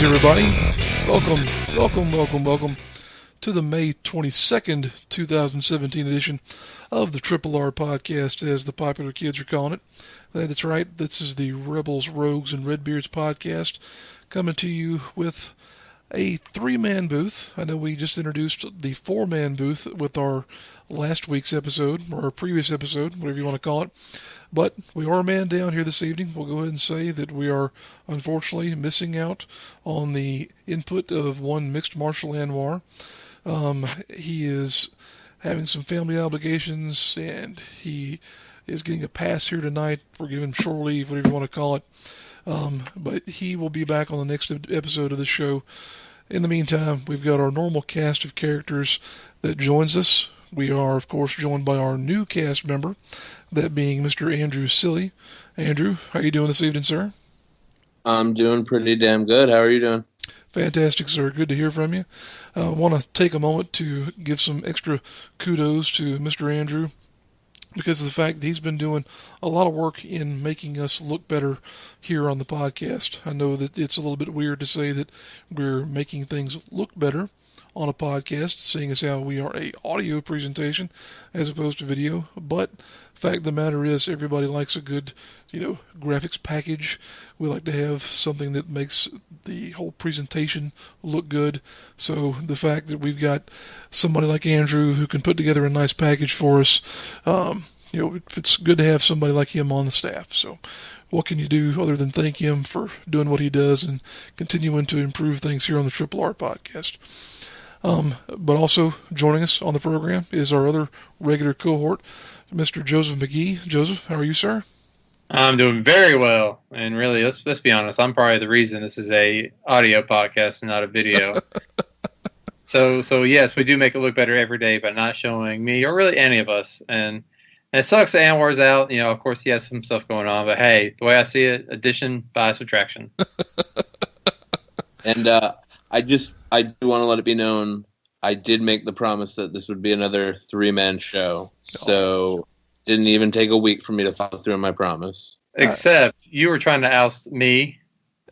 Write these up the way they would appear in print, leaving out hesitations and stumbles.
Greetings, everybody. Welcome to the May 22nd, 2017 edition of the Triple R podcast, as the popular kids are calling it. That's right. This is the Rebels, Rogues, and Redbeards podcast, coming to you with a three-man booth. I know we just introduced the four-man booth with our last week's episode, or our previous episode, whatever you want to call it. But we are a man down here this evening. We'll go ahead and say that we are unfortunately missing out on the input of one mixed martial Anwar. He is having some family obligations, and he is getting a pass here tonight. We're giving him shore leave, whatever you want to call it. But he will be back on the next episode of the show. In the meantime, we've got our normal cast of characters that joins us. We are, of course, joined by our new cast member, that being Mr. Andrew Silly. Andrew, how are you doing this evening, sir? I'm doing pretty damn good. How are you doing? Fantastic, sir. Good to hear from you. I want to take a moment to give some extra kudos to Mr. Andrew, because of the fact that he's been doing a lot of work in making us look better here on the podcast. I know that it's a little bit weird to say that we're making things look better on a podcast, seeing as how we are a audio presentation as opposed to video. But the fact of the matter is, everybody likes a good, graphics package. We like to have something that makes the whole presentation look good. So the fact that we've got somebody like Andrew who can put together a nice package for us, it's good to have somebody like him on the staff. So what can you do other than thank him for doing what he does and continuing to improve things here on the Triple R podcast? But also joining us on the program is our other regular cohort, Mr. Joseph McGee. Joseph, how are you, sir? I'm doing very well, and really, let's be honest, I'm probably the reason this is a audio podcast and not a video. So yes, we do make it look better every day by not showing me or really any of us, and it sucks that Anwar's out. Of course, he has some stuff going on, but hey, the way I see it, addition by subtraction. And I do want to let it be known, I did make the promise that this would be another three-man show. So didn't even take a week for me to follow through on my promise. Except you were trying to oust me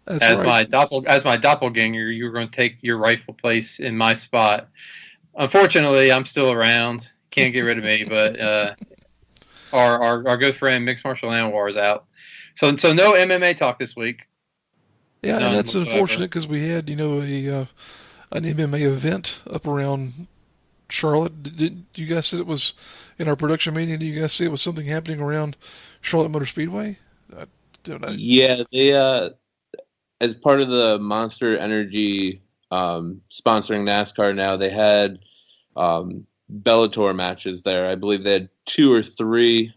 as right. my doppelganger. You were going to take your rightful place in my spot. Unfortunately, I'm still around. Can't get rid of me, but our good friend Mixed Martial Anwar is out. So no MMA talk this week. Yeah, and that's unfortunate because we had, an MMA event up around Charlotte. Did you guys say it was in our production meeting? Did you guys say it was something happening around Charlotte Motor Speedway? Yeah, they as part of the Monster Energy sponsoring NASCAR now, they had Bellator matches there. I believe they had 2 or 3.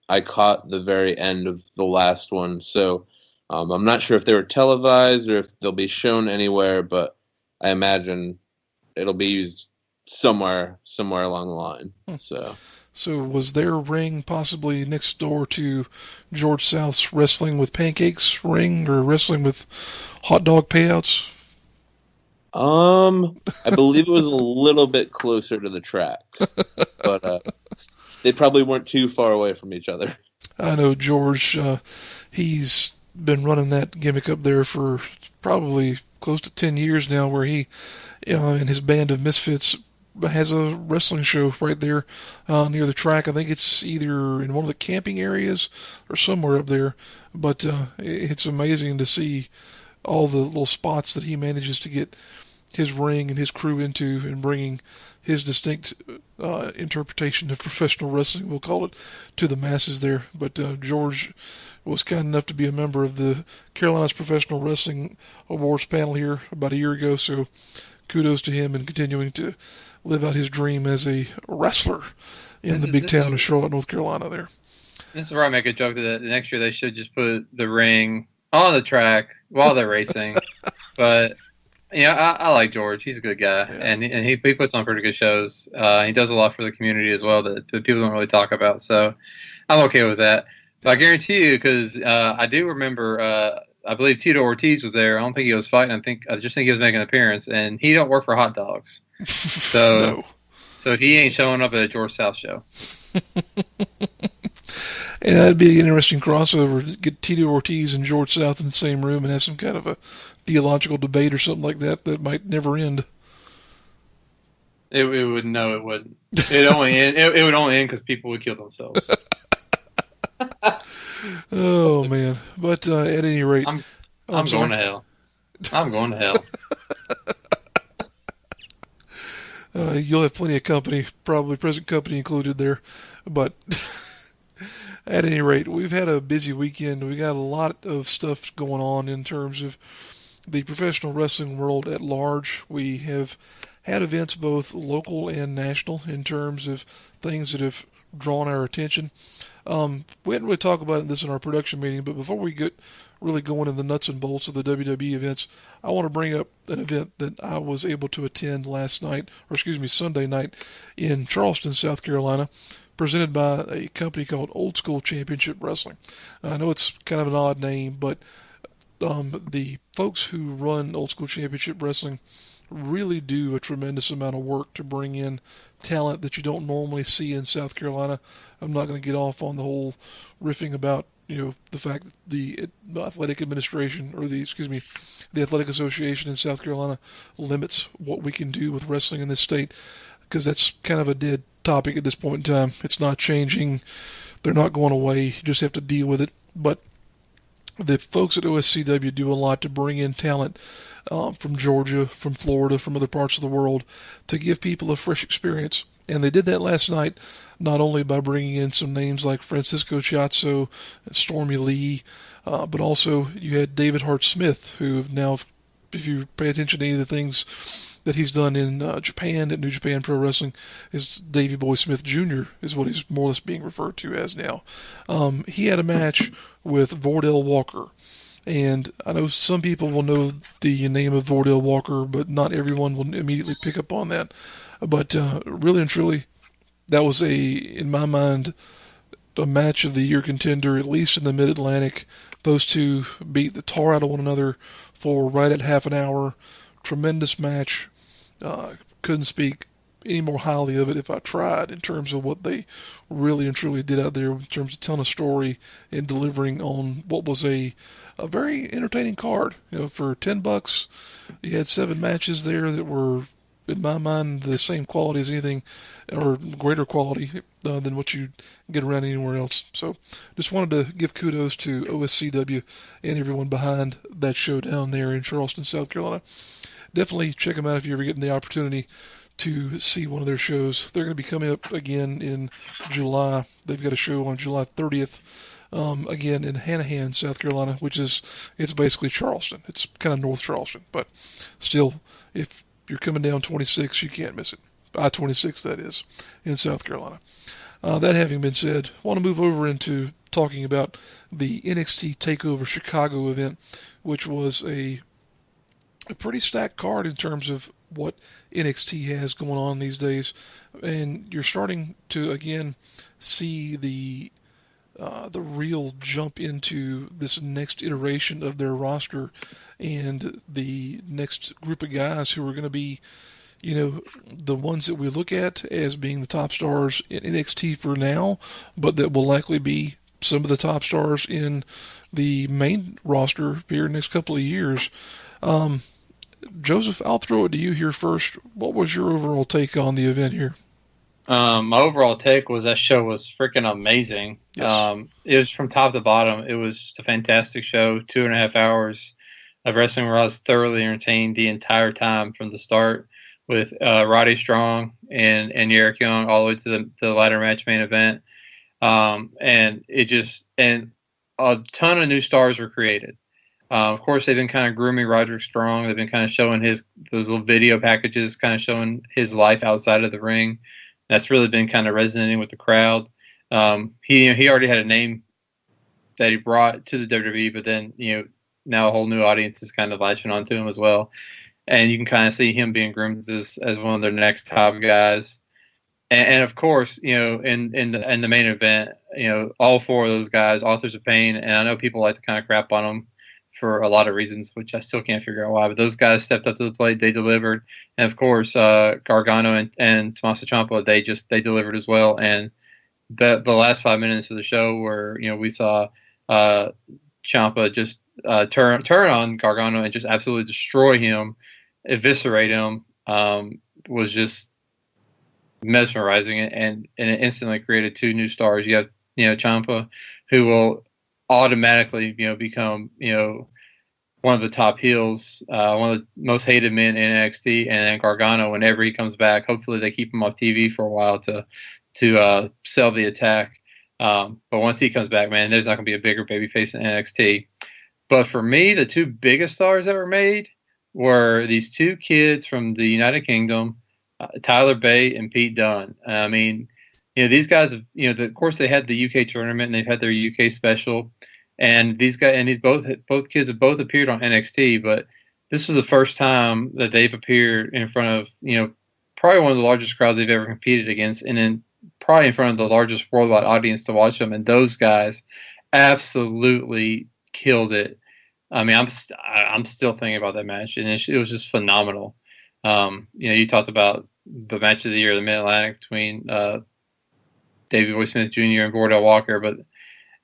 I caught the very end of the last one, so I'm not sure if they were televised or if they'll be shown anywhere, but I imagine it'll be used somewhere along the line. So was their ring possibly next door to George South's Wrestling with Pancakes ring, or Wrestling with Hot Dog Payouts? I believe it was a little bit closer to the track, but they probably weren't too far away from each other. I know George, he's been running that gimmick up there for probably close to 10 years now, where he, and his band of misfits has a wrestling show right there near the track. I think it's either in one of the camping areas or somewhere up there, but it's amazing to see all the little spots that he manages to get his ring and his crew into, and bringing his distinct interpretation of professional wrestling, we'll call it, to the masses there. But George was kind enough to be a member of the Carolina's Professional Wrestling Awards panel here about a year ago, so kudos to him in continuing to live out his dream as a wrestler in the big town of Charlotte, North Carolina there. This is where I make a joke that the next year they should just put the ring on the track while they're racing. But I like George. He's a good guy, yeah. and he puts on pretty good shows. He does a lot for the community as well that people don't really talk about. So I'm okay with that. But I guarantee you, because I do remember, I believe Tito Ortiz was there. I don't think he was fighting. I just think he was making an appearance, and he don't work for hot dogs. So, No. So he ain't showing up at a George South show. And that'd be an interesting crossover. Get Tito Ortiz and George South in the same room and have some kind of a theological debate or something like that that might never end. It would no, it wouldn't. It would only end because people would kill themselves. Oh man! But at any rate, I'm going to hell. I'm going to hell. You'll have plenty of company, probably present company included there. But at any rate, we've had a busy weekend. We got a lot of stuff going on in terms of the professional wrestling world at large. We have had events both local and national in terms of things that have drawn our attention. We didn't really talk about this in our production meeting, but before we get really going in the nuts and bolts of the WWE events, I want to bring up an event that I was able to attend Sunday night in Charleston, South Carolina, presented by a company called Old School Championship Wrestling. I know it's kind of an odd name, but the folks who run Old School Championship Wrestling really do a tremendous amount of work to bring in talent that you don't normally see in South Carolina. I'm not going to get off on the whole riffing about the fact that the athletic administration or the athletic association in South Carolina limits what we can do with wrestling in this state, because that's kind of a dead topic at this point in time. It's not changing. They're not going away. You just have to deal with it. But the folks at OSCW do a lot to bring in talent from Georgia, from Florida, from other parts of the world to give people a fresh experience. And they did that last night, not only by bringing in some names like Francisco Chiazzo and Stormy Lee, but also you had David Hart Smith, who have now, if you pay attention to any of the things that he's done in Japan at New Japan Pro Wrestling, is Davey Boy Smith Jr. is what he's more or less being referred to as now. He had a match with Vordell Walker. And I know some people will know the name of Vordell Walker, but not everyone will immediately pick up on that. But really and truly, that was in my mind, a match of the year contender, at least in the Mid-Atlantic. Those two beat the tar out of one another for right at half an hour. Tremendous match. Couldn't speak any more highly of it if I tried, in terms of what they really and truly did out there in terms of telling a story and delivering on what was a very entertaining card. For $10, you had 7 matches there that were, in my mind, the same quality as anything, or greater quality than what you get around anywhere else. So just wanted to give kudos to OSCW and everyone behind that show down there in Charleston, South Carolina. Definitely check them out if you ever get the opportunity to see one of their shows. They're going to be coming up again in July. They've got a show on July 30th, again in Hanahan, South Carolina, it's basically Charleston. It's kind of North Charleston, but still, if you're coming down 26, you can't miss it. I-26, that is, in South Carolina. That having been said, I want to move over into talking about the NXT TakeOver Chicago event, which was a pretty stacked card in terms of what NXT has going on these days. And you're starting to, again, see the real jump into this next iteration of their roster and the next group of guys who are going to be, the ones that we look at as being the top stars in NXT for now, but that will likely be some of the top stars in the main roster here in the next couple of years. Joseph, I'll throw it to you here first. What was your overall take on the event here? My overall take was that show was freaking amazing. Yes. It was from top to bottom. It was just a fantastic show, 2.5 hours of wrestling where I was thoroughly entertained the entire time from the start with Roddy Strong and Eric Young all the way to the ladder match main event. And a ton of new stars were created. Of course, they've been kind of grooming Roderick Strong. They've been kind of showing those little video packages, kind of showing his life outside of the ring. That's really been kind of resonating with the crowd. He already had a name that he brought to the WWE, but then now a whole new audience is kind of latching onto him as well, and you can kind of see him being groomed as one of their next top guys. And of course, in the main event, all 4 of those guys, Authors of Pain, and I know people like to kind of crap on them for a lot of reasons, which I still can't figure out why. But those guys stepped up to the plate. They delivered. And, of course, Gargano and Tommaso Ciampa, they delivered as well. And the last 5 minutes of the show where we saw Ciampa just turn on Gargano and just absolutely destroy him, eviscerate him, was just mesmerizing, and it instantly created 2 new stars. You have Ciampa, who will automatically become one of the top heels, one of the most hated men in NXT, and then Gargano, whenever he comes back, hopefully they keep him off TV for a while to sell the attack. But once he comes back, man, there's not going to be a bigger babyface in NXT. But for me, the 2 biggest stars that were made were these 2 kids from the United Kingdom, Tyler Bate and Pete Dunne. I mean, these guys have, of course they had the UK tournament and they've had their UK special, and these both kids have both appeared on NXT, but this was the first time that they've appeared in front of, probably one of the largest crowds they've ever competed against, and then probably in front of the largest worldwide audience to watch them. And those guys absolutely killed it. I mean, I'm still thinking about that match, and it was just phenomenal. You talked about the match of the year, the Mid-Atlantic between Davey Boy Smith Jr. and Wardell Walker, but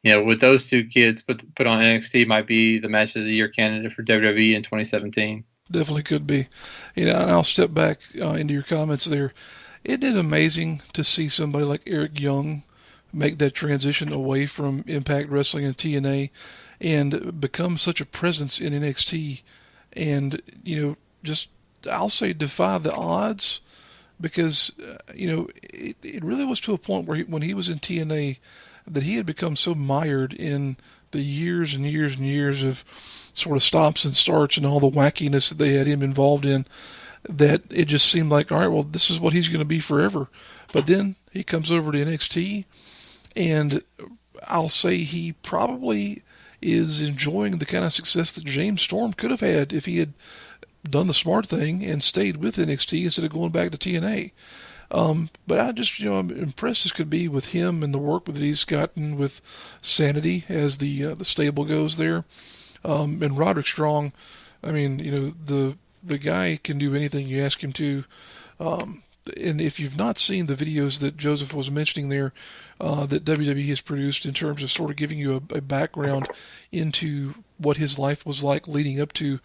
with those 2 kids put on NXT, might be the match of the year candidate for WWE in 2017. Definitely could be. And I'll step back into your comments there. Isn't it amazing to see somebody like Eric Young make that transition away from Impact Wrestling and TNA and become such a presence in NXT, and just, I'll say, defy the odds, because it really was to a point where when he was in TNA that he had become so mired in the years and years and years of sort of stops and starts and all the wackiness that they had him involved in, that it just seemed like, all right, well, this is what he's going to be forever. But then he comes over to NXT, and I'll say he probably is enjoying the kind of success that James Storm could have had if he had done the smart thing and stayed with NXT instead of going back to TNA. But I just, I'm impressed as could be with him and the work that he's gotten with Sanity as the stable goes there. And Roderick Strong, I mean, the guy can do anything you ask him to. And if you've not seen the videos that Joseph was mentioning there, that WWE has produced in terms of sort of giving you a background into what his life was like leading up to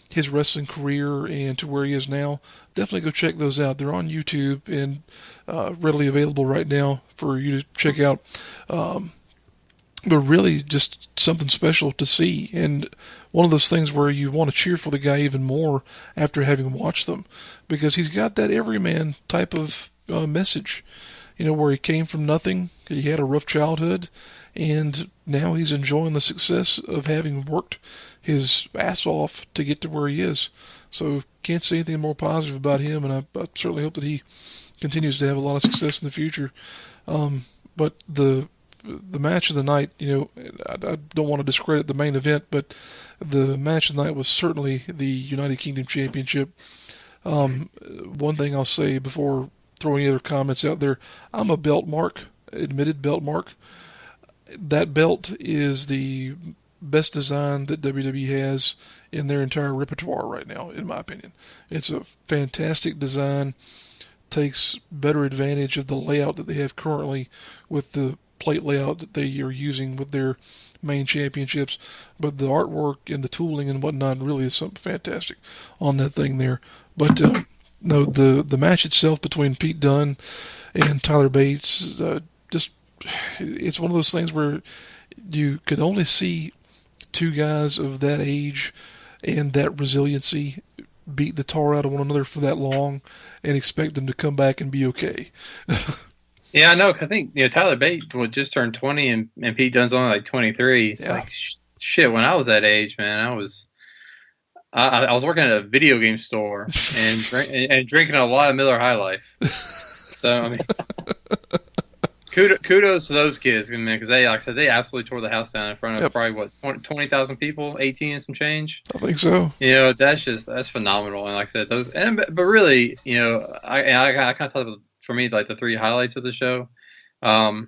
his wrestling career and to where he is now, definitely go check those out. They're on YouTube and readily available right now for you to check out. But really just something special to see, and one of those things where you want to cheer for the guy even more after having watched them, because he's got that everyman type of message, where he came from nothing, he had a rough childhood, and now he's enjoying the success of having worked his ass off to get to where he is. So can't say anything more positive about him, and I certainly hope that he continues to have a lot of success in the future. But the match of the night, I don't want to discredit the main event, but the match of the night was certainly the United Kingdom Championship. One thing I'll say before throwing any other comments out there, I'm a belt mark, admitted belt mark. That belt is the best design that WWE has in their entire repertoire right now, in my opinion. It's a fantastic design, takes better advantage of the layout that they have currently with the plate layout that they are using with their main championships, but the artwork and the tooling and whatnot really is something fantastic on that thing there. But no, the match itself between Pete Dunne and Tyler Bates, just, it's one of those things where you could only see 2 guys of that age and that resiliency beat the tar out of one another for that long and expect them to come back and be okay. Yeah, I know. Cause I think Tyler Bates would just turn 20, and Pete Dunne's only like 23. It's like shit. When I was that age, man, I was working at a video game store and drinking a lot of Miller High Life. So I mean, kudos to those kids, man, because they, like I said, they absolutely tore the house down in front of probably 20,000 people, 18 and some change. I think so. That's phenomenal. And like I said, but really, I kind of talked about, for me, like the 3 highlights of the show. Well,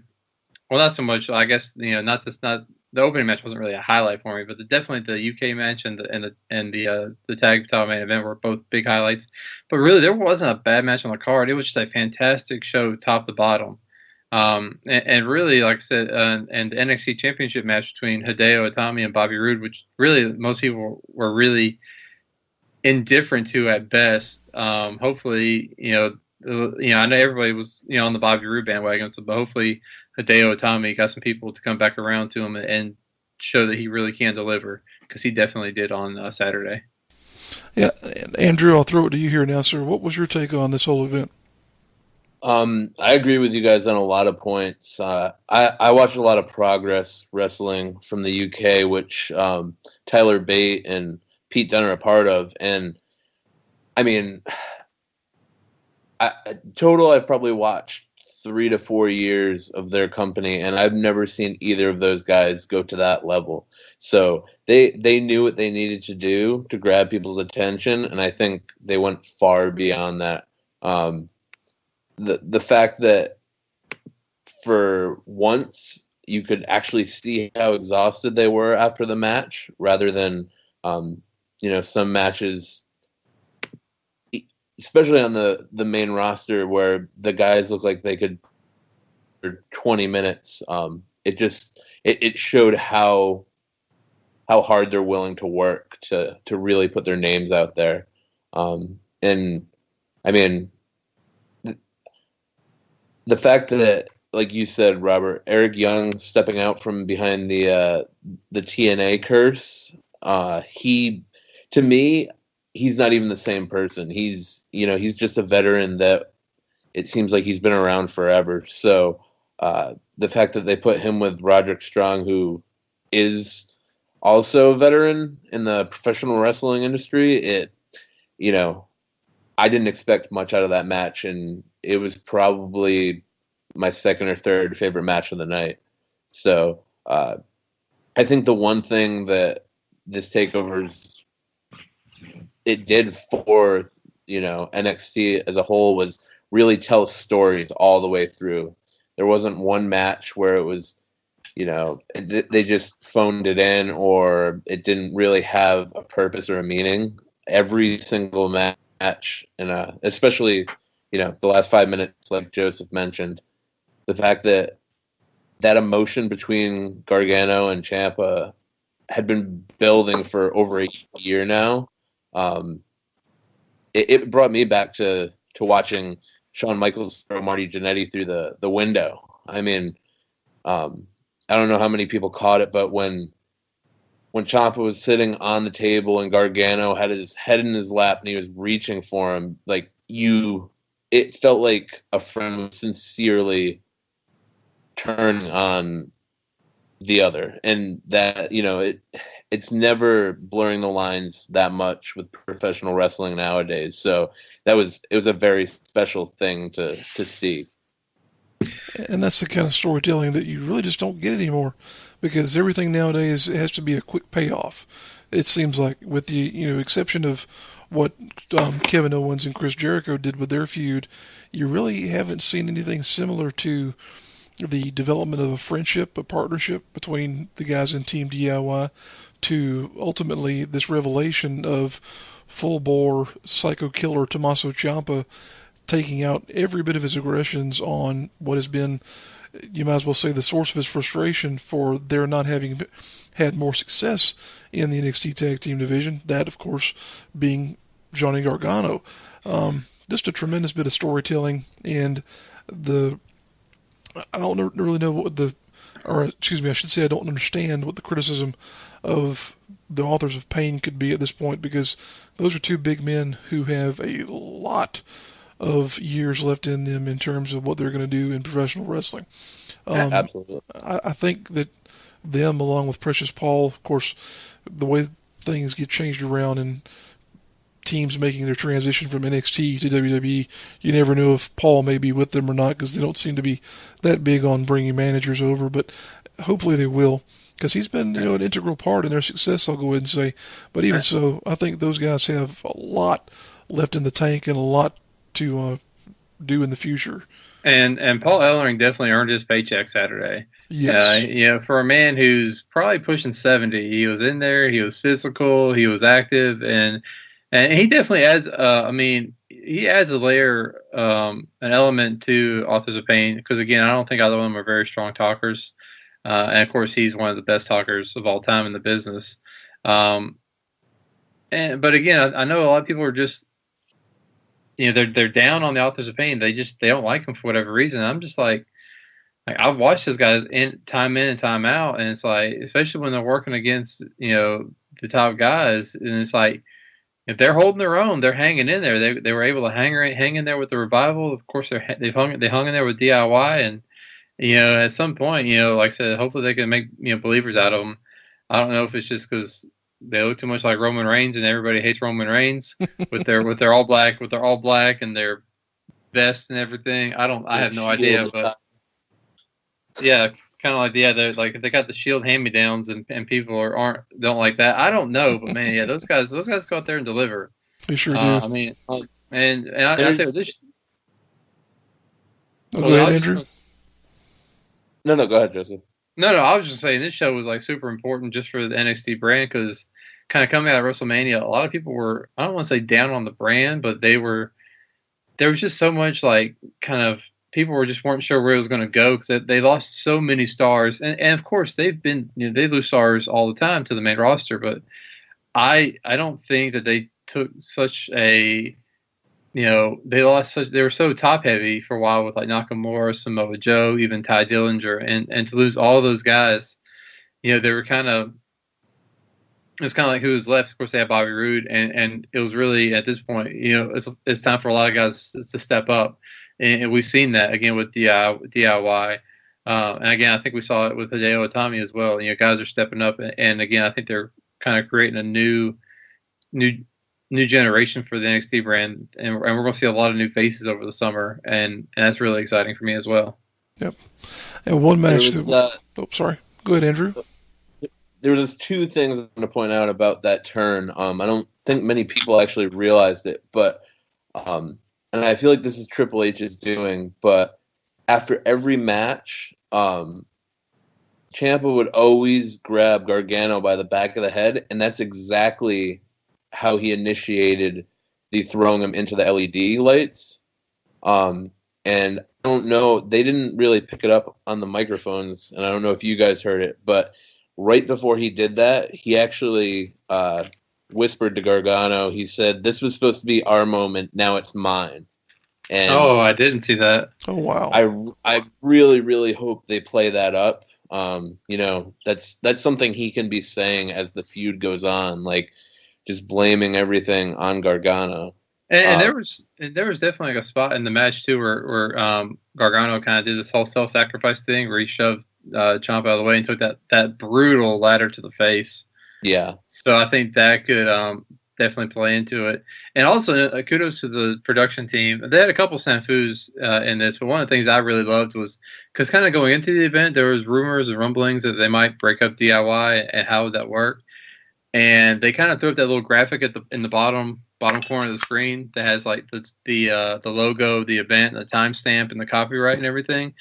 not so much. I guess not the opening match wasn't really a highlight for me, but definitely the UK match and the tag title main event were both big highlights. But really, there wasn't a bad match on the card. It was just a fantastic show, top to bottom. And really, like I said, and the NXT Championship match between Hideo Itami and Bobby Roode, which really most people were really indifferent to at best. Hopefully, I know everybody was, on the Bobby Roode bandwagon, but hopefully Hideo Itami got some people to come back around to him and show that he really can deliver, because he definitely did on Saturday. Yeah, Andrew, I'll throw it to you here now, sir. What was your take on this whole event? I agree with you guys on a lot of points. I watch a lot of Progress Wrestling from the UK, which Tyler Bate and Pete Dunne are a part of. And, I mean, total, I've probably watched 3 to 4 years of their company, and I've never seen either of those guys go to that level. So they knew what they needed to do to grab people's attention, and I think they went far beyond that. The fact that for once you could actually see how exhausted they were after the match, rather than some matches, especially on the main roster, where the guys look like they could for 20 minutes. It showed how hard they're willing to work to really put their names out there. And I mean, the fact that, like you said, Robert, Eric Young stepping out from behind the TNA curse, to me, he's not even the same person. He's just a veteran that it seems like he's been around forever. So the fact that they put him with Roderick Strong, who is also a veteran in the professional wrestling industry, I didn't expect much out of that match, and it was probably my second or third favorite match of the night. So I think the one thing that this takeover's it did for NXT as a whole was really tell stories all the way through. There wasn't one match where it was they just phoned it in, or it didn't really have a purpose or a meaning. Every single match, and especially the last 5 minutes, like Joseph mentioned, the fact that emotion between Gargano and Ciampa had been building for over a year now. It brought me back to watching Shawn Michaels throw Marty Jannetty through the window. I mean, I don't know how many people caught it, but when Ciampa was sitting on the table and Gargano had his head in his lap and he was reaching for him, it felt like a friend was sincerely turning on the other, and that it's never blurring the lines that much with professional wrestling nowadays. So it was a very special thing to see. And that's the kind of storytelling that you really just don't get anymore, because everything nowadays has to be a quick payoff. It seems like, with the exception of what Kevin Owens and Chris Jericho did with their feud, you really haven't seen anything similar to the development of a friendship, a partnership between the guys in Team DIY, to ultimately this revelation of full-bore psycho killer Tommaso Ciampa taking out every bit of his aggressions on what has been, you might as well say, the source of his frustration for their not having had more success in the NXT Tag Team division. That, of course, being Johnny Gargano. Just a tremendous bit of storytelling, and I don't really know what I should say I don't understand what the criticism of the authors of Pain could be at this point, because those are two big men who have a lot of years left in them in terms of what they're going to do in professional wrestling. Absolutely. I think that them, along with Precious Paul, of course, the way things get changed around and teams making their transition from NXT to WWE, you never know if Paul may be with them or not, because they don't seem to be that big on bringing managers over, but hopefully they will, because he's been an integral part in their success, I'll go ahead and say. But even so, I think those guys have a lot left in the tank and a lot to do in the future. And Paul Ellering definitely earned his paycheck Saturday. Yes. For a man who's probably pushing 70, he was in there, he was physical, he was active, and And he definitely adds. I mean, he adds a layer, an element to Authors of Pain because again, I don't think either of them are very strong talkers, and of course, he's one of the best talkers of all time in the business. But again, I know a lot of people are just, they're down on the Authors of Pain. They don't like him for whatever reason. I'm just like I've watched those guys in and time out, and it's like, especially when they're working against the top guys, and it's like if they're holding their own, they're hanging in there. They were able to hang in there with the Revival. Of course, they hung in there with DIY, and at some point, like I said, hopefully they can make believers out of them. I don't know if it's just because they look too much like Roman Reigns, and everybody hates Roman Reigns with their all black and their vest and everything. I have no idea, but yeah, kind of like they're like they got the Shield hand-me-downs, and people don't like that. I don't know, but man, yeah, those guys go out there and deliver. They sure do. I mean, and I think this. Go ahead, Andrew. No, go ahead, Joseph. No, I was just saying this show was like super important just for the NXT brand because kind of coming out of WrestleMania, a lot of people were, I don't want to say down on the brand, but there was just so much like kind of people weren't sure where it was going to go because they lost so many stars, and of course they've been they lose stars all the time to the main roster, but I don't think that they took such a they were so top heavy for a while with like Nakamura, Samoa Joe, even Ty Dillinger, and to lose all those guys, they were it's kind of like who was left. Of course, they had Bobby Roode, and it was really at this point, it's time for a lot of guys to step up, and we've seen that again with DIY, and again I think we saw it with Hideo Itami as well. Guys are stepping up, and again I think they're kind of creating a new generation for the NXT brand, and we're going to see a lot of new faces over the summer, and that's really exciting for me as well. Yep. And one match. Sorry. Go ahead, Andrew. There was just two things I'm going to point out about that turn. I don't think many people actually realized it, but and I feel like this is Triple H's doing, but after every match, Ciampa would always grab Gargano by the back of the head, and that's exactly how he initiated the throwing him into the LED lights. And I don't know, they didn't really pick it up on the microphones, and I don't know if you guys heard it, but right before he did that, he actually whispered to Gargano, he said, "This was supposed to be our moment, now it's mine." And I didn't see that. Oh, wow. I really, really hope they play that up. That's something he can be saying as the feud goes on, like just blaming everything on Gargano. And there was definitely like a spot in the match too where Gargano kind of did this whole self-sacrifice thing where he shoved Ciampa out of the way and took that brutal ladder to the face. Yeah. So I think that could definitely play into it. And also kudos to the production team. They had a couple snafus in this, but one of the things I really loved was because kind of going into the event, there was rumors and rumblings that they might break up DIY and how would that work. And they kind of threw up that little graphic in the bottom corner of the screen that has like the logo of the event, the timestamp, and the copyright and everything.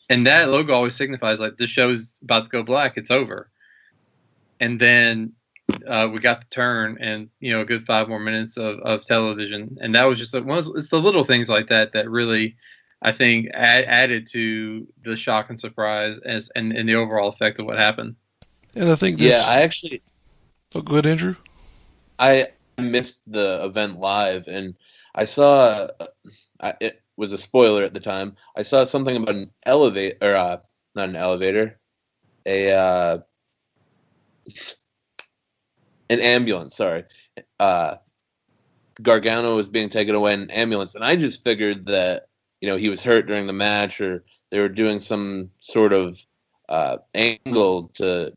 And that logo always signifies like this show's about to go black, it's over. And then we got the turn, and a good 5 more minutes of television, and that was just it's the little things like that that really, I think, added to the shock and surprise and the overall effect of what happened. And I think I actually. Oh, go ahead, Andrew. I missed the event live, and I saw it was a spoiler at the time. I saw something about an elevator, or not an elevator, an ambulance. Sorry, Gargano was being taken away in an ambulance, and I just figured that he was hurt during the match, or they were doing some sort of angle to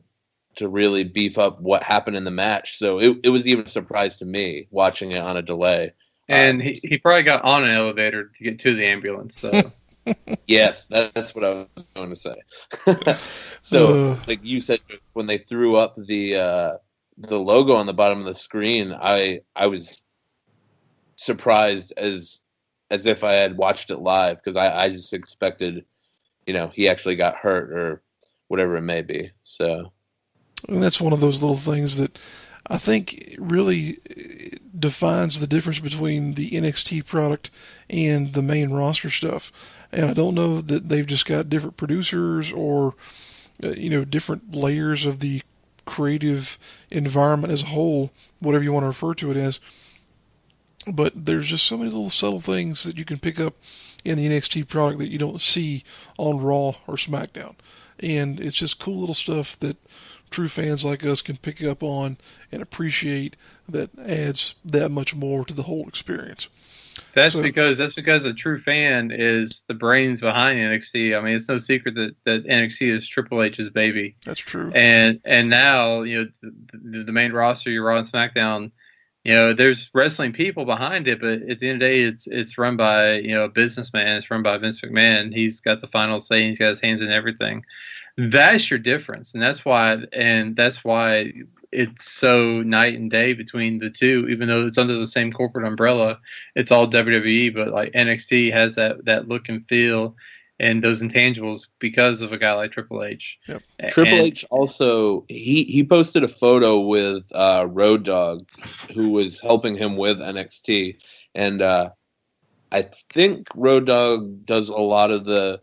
really beef up what happened in the match. So it was even a surprise to me watching it on a delay. And he probably got on an elevator to get to the ambulance. So yes, that's what I was going to say. So like you said, when they threw up the logo on the bottom of the screen, I was surprised as if I had watched it live, because I just expected, he actually got hurt or whatever it may be. So. And that's one of those little things that I think it really defines the difference between the NXT product and the main roster stuff. And I don't know that they've just got different producers or different layers of the creative environment as a whole, whatever you want to refer to it as. But there's just so many little subtle things that you can pick up in the NXT product that you don't see on Raw or SmackDown. And it's just cool little stuff that true fans like us can pick up on and appreciate, that adds that much more to the whole experience. That's because a true fan is the brains behind NXT. I mean, it's no secret that NXT is Triple H's baby. That's true. And now, the main roster, your Raw and SmackDown, there's wrestling people behind it, but at the end of the day, it's run by a businessman. It's run by Vince McMahon. He's got the final say. He's got his hands in everything. That's your difference, and that's why it's so night and day between the two. Even though it's under the same corporate umbrella, it's all WWE. But like NXT has that look and feel and those intangibles because of a guy like Triple H. Yep. Triple H also he posted a photo with Road Dogg, who was helping him with NXT, and I think Road Dogg does a lot of the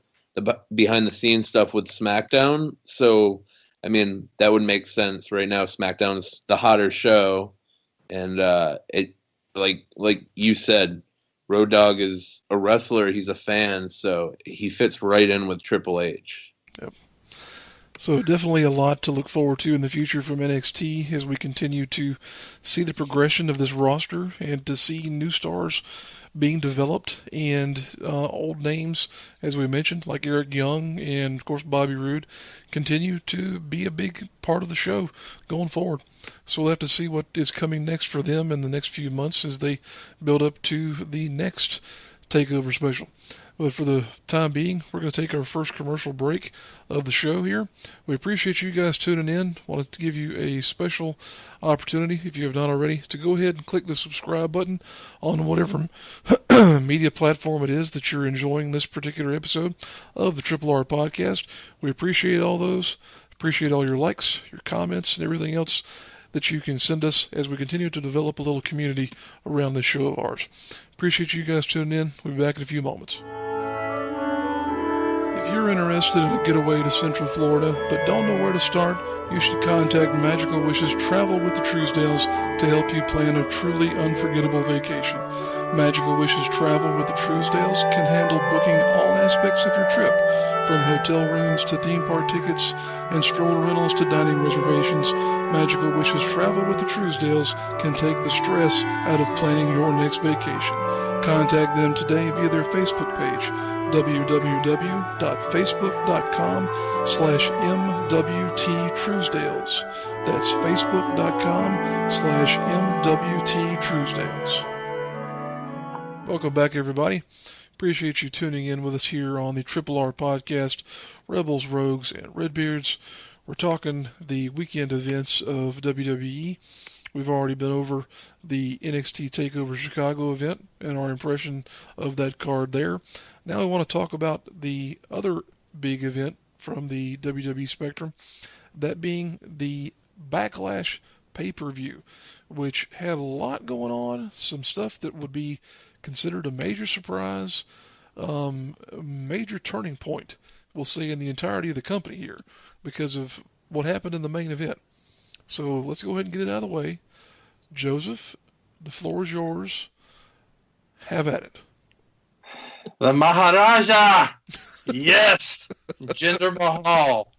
behind the scenes stuff with SmackDown. So I mean, that would make sense. Right now, SmackDown's the hotter show, and it like you said, Road Dogg is a wrestler. He's a fan, so he fits right in with Triple H. Yep. So definitely a lot to look forward to in the future from NXT as we continue to see the progression of this roster and to see new stars being developed and old names, as we mentioned, like Eric Young and, of course, Bobby Roode, continue to be a big part of the show going forward. So we'll have to see what is coming next for them in the next few months as they build up to the next TakeOver special. But for the time being, we're going to take our first commercial break of the show here. We appreciate you guys tuning in. Wanted to give you a special opportunity, if you have not already, to go ahead and click the subscribe button on whatever media platform it is that you're enjoying this particular episode of the Triple R Podcast. We appreciate all those. Appreciate all your likes, your comments, and everything else that you can send us as we continue to develop a little community around this show of ours. Appreciate you guys tuning in. We'll be back in a few moments. If you're interested in a getaway to Central Florida but don't know where to start, you should contact Magical Wishes Travel with the Truesdales to help you plan a truly unforgettable vacation. Magical Wishes Travel with the Truesdales can handle booking all aspects of your trip, from hotel rooms to theme park tickets and stroller rentals to dining reservations. Magical Wishes Travel with the Truesdales can take the stress out of planning your next vacation. Contact them today via their Facebook page, www.facebook.com/MWT-Truesdales. That's facebook.com/MWT-Truesdales. Welcome back, everybody. Appreciate you tuning in with us here on the Triple R Podcast, Rebels, Rogues, and Redbeards. We're talking the weekend events of WWE. We've already been over the NXT TakeOver Chicago event and our impression of that card there. Now we want to talk about the other big event from the WWE spectrum, that being the Backlash pay-per-view, which had a lot going on, some stuff that would be considered a major surprise, a major turning point, we'll see, in the entirety of the company here because of what happened in the main event. So let's go ahead and get it out of the way. Joseph, the floor is yours. Have at it. The Maharaja! Yes! Jinder Mahal.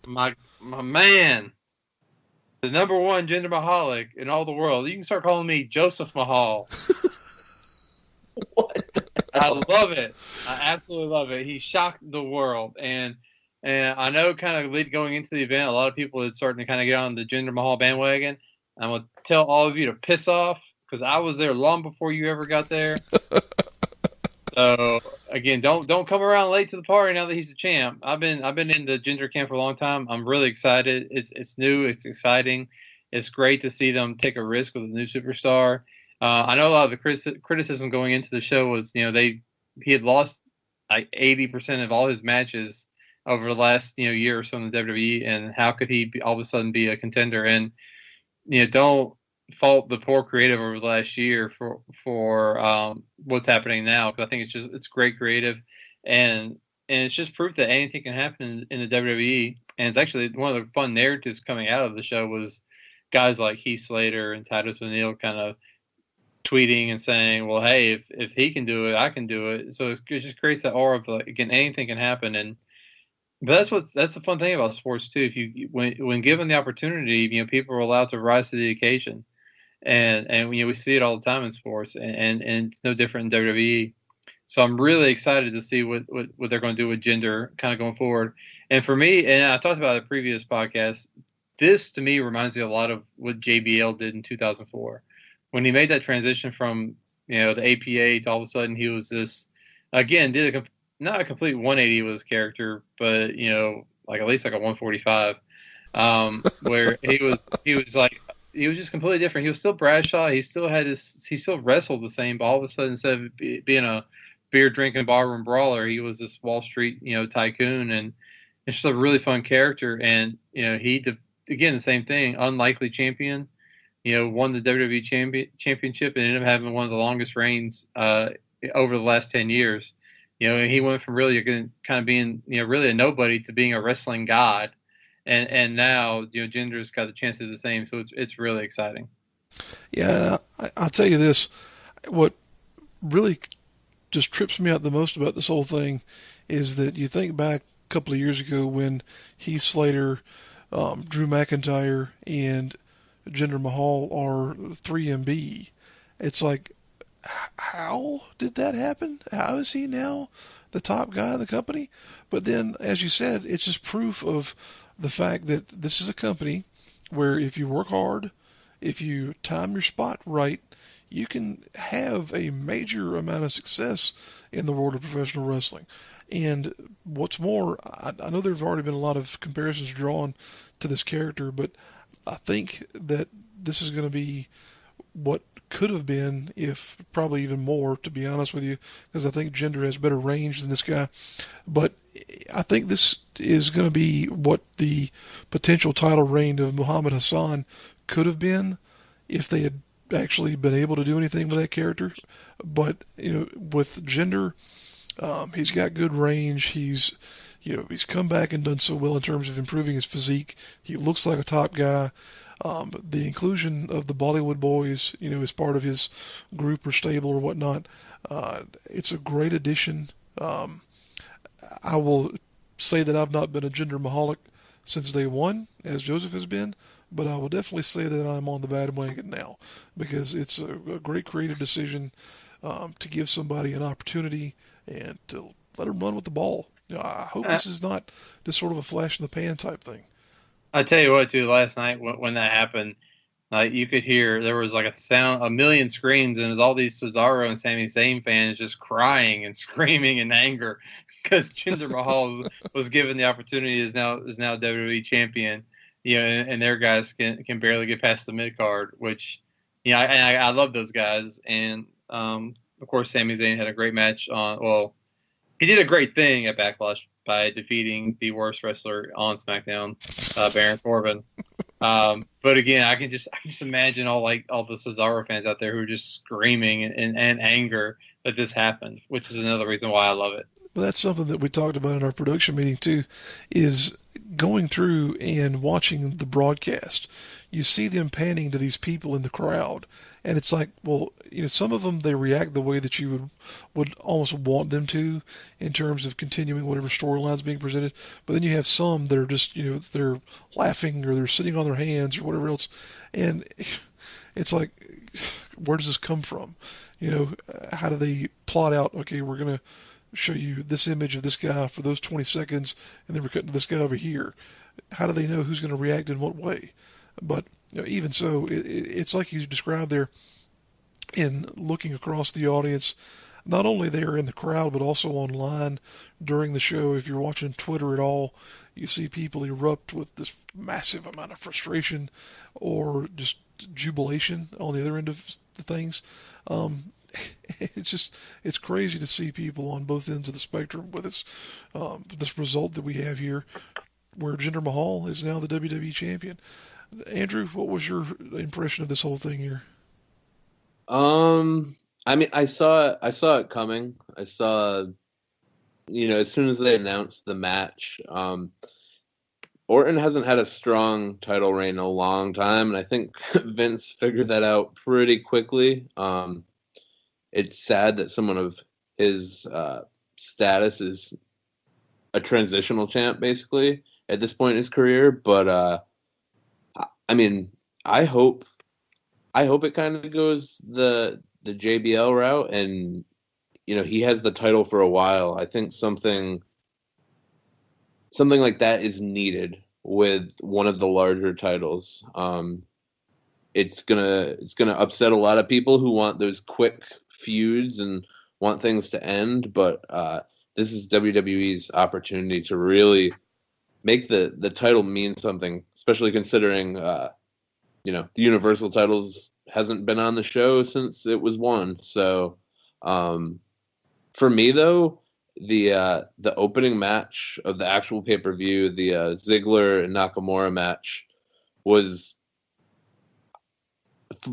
My man. The number one Jinder Mahalic in all the world. You can start calling me Joseph Mahal. What? I love it. I absolutely love it. He shocked the world. And I know kind of going into the event, a lot of people are starting to kind of get on the Jinder Mahal bandwagon. I'm going to tell all of you to piss off because I was there long before you ever got there. So again, don't come around late to the party now that he's the champ. I've been in the Jinder camp for a long time. I'm really excited. It's new. It's exciting. It's great to see them take a risk with a new superstar. I know a lot of the criticism going into the show was, he had lost like 80% of all his matches over the last year or so in the WWE, and how could he all of a sudden be a contender? And don't fault the poor creative over the last year for what's happening now, because I think it's great creative, and it's just proof that anything can happen in the WWE. And it's actually one of the fun narratives coming out of the show was guys like Heath Slater and Titus O'Neil kind of tweeting and saying, well, hey, if he can do it, I can do it. So it just creates that aura of like, again, anything can happen. But that's the fun thing about sports too. If you when given the opportunity, people are allowed to rise to the occasion, and we see it all the time in sports, and it's no different in WWE. So I'm really excited to see what they're going to do with gender kind of going forward. And for me, and I talked about it in a previous podcast, this to me reminds me a lot of what JBL did in 2004 when he made that transition from the APA to all of a sudden he was this, again, did not a complete 180 with his character, but like at least like a 145, where he was just completely different. He was still Bradshaw. He still wrestled the same, but all of a sudden, instead of being a beer drinking barroom brawler, he was this Wall Street tycoon, and it's just a really fun character. And again, the same thing, unlikely champion. Won the WWE championship and ended up having one of the longest reigns over the last 10 years. He went from really kind of being, really a nobody to being a wrestling god. And now, gender's got the chance to do the same. So it's really exciting. Yeah, I'll tell you this. What really just trips me out the most about this whole thing is that you think back a couple of years ago when Heath Slater, Drew McIntyre, and Jinder Mahal are 3MB. It's like, how did that happen? How is he now the top guy in the company? But then, as you said, it's just proof of the fact that this is a company where if you work hard, if you time your spot right, you can have a major amount of success in the world of professional wrestling. And what's more, I know there have already been a lot of comparisons drawn to this character, but I think that this is going to be what could have been, if probably even more, to be honest with you, because I think Jinder has better range than this guy. But I think this is going to be what the potential title reign of Muhammad Hassan could have been if they had actually been able to do anything with that character. But with Jinder, he's got good range. He's come back and done so well in terms of improving his physique. He looks like a top guy. The inclusion of the Bollywood boys, as part of his group or stable or whatnot, it's a great addition. I will say that I've not been a Jinder Mahalik since day one, as Joseph has been, but I will definitely say that I'm on the bandwagon now because it's a great creative decision to give somebody an opportunity and to let him run with the ball. I hope this is not just sort of a flash in the pan type thing. I tell you what, too, last night when that happened, you could hear there was like a million screams, and it was all these Cesaro and Sami Zayn fans just crying and screaming in anger because Jinder Mahal was given the opportunity is now WWE champion, and their guys can barely get past the mid card, which I love those guys, and of course Sami Zayn had a great match he did a great thing at Backlash by defeating the worst wrestler on SmackDown, Baron Corbin. But again, I can just imagine all the Cesaro fans out there who are just screaming in anger that this happened, which is another reason why I love it. Well, that's something that we talked about in our production meeting too, is going through and watching the broadcast. You see them panning to these people in the crowd, and it's like, well, some of them, they react the way that you would almost want them to in terms of continuing whatever storyline's being presented. But then you have some that are just, they're laughing or they're sitting on their hands or whatever else. And it's like, where does this come from? How do they plot out, okay, we're going to show you this image of this guy for those 20 seconds, and then we're cutting to this guy over here. How do they know who's going to react in what way? But even so, it's like you described there in looking across the audience, not only there in the crowd, but also online during the show. If you're watching Twitter at all, you see people erupt with this massive amount of frustration or just jubilation on the other end of the things. It's crazy to see people on both ends of the spectrum with this result that we have here, where Jinder Mahal is now the WWE champion. Andrew, what was your impression of this whole thing here? I mean, I saw it coming. I saw, as soon as they announced the match, Orton hasn't had a strong title reign in a long time, and I think Vince figured that out pretty quickly. It's sad that someone of his status is a transitional champ, basically, at this point in his career. But I mean, I hope it kind of goes the JBL route, and he has the title for a while. I think something like that is needed with one of the larger titles. It's gonna upset a lot of people who want those quick feuds and want things to end, but this is WWE's opportunity to really make the title mean something, especially considering the Universal titles hasn't been on the show since it was won. So for me though, the opening match of the actual pay-per-view, the Ziggler and Nakamura match, was,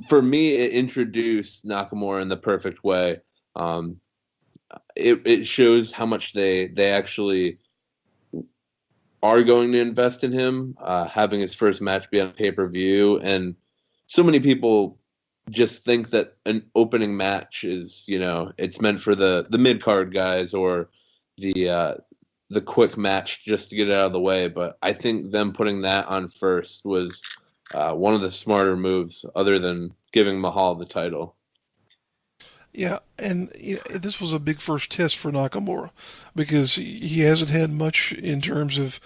for me, it introduced Nakamura in the perfect way. It shows how much they actually are going to invest in him, having his first match be on pay-per-view. And so many people just think that an opening match is, it's meant for the mid-card guys or the quick match just to get it out of the way. But I think them putting that on first was one of the smarter moves, other than giving Mahal the title. Yeah, and this was a big first test for Nakamura because he hasn't had much in terms of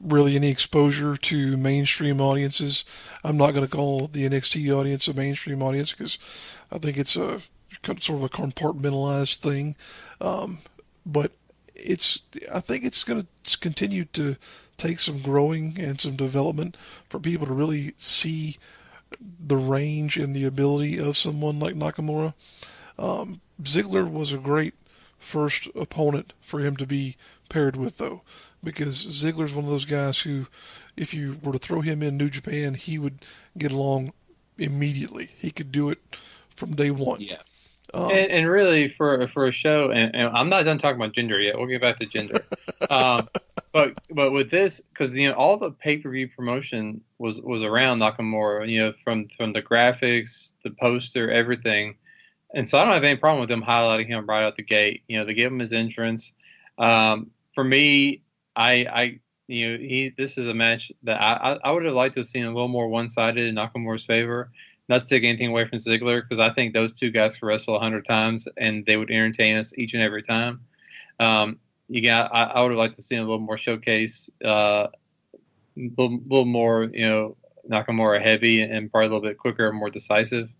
really any exposure to mainstream audiences. I'm not going to call the NXT audience a mainstream audience because I think it's a sort of a compartmentalized thing. But I think it's going to continue to take some growing and some development for people to really see the range and the ability of someone like Nakamura. Ziggler was a great first opponent for him to be paired with, though, because Ziggler's one of those guys who, if you were to throw him in New Japan, he would get along immediately. He could do it from day one. Yeah. And really, for a show, and I'm not done talking about gender yet. We'll get back to gender. But with this, because all the pay-per-view promotion was around Nakamura. From the graphics, the poster, everything. And so I don't have any problem with them highlighting him right out the gate. They give him his entrance. For me, this is a match that I would have liked to have seen a little more one-sided in Nakamura's favor. Not to take anything away from Ziggler, because I think those two guys could wrestle 100 times and they would entertain us each and every time. I would have liked to see a little more showcase, little more, Nakamura heavy and probably a little bit quicker and more decisive.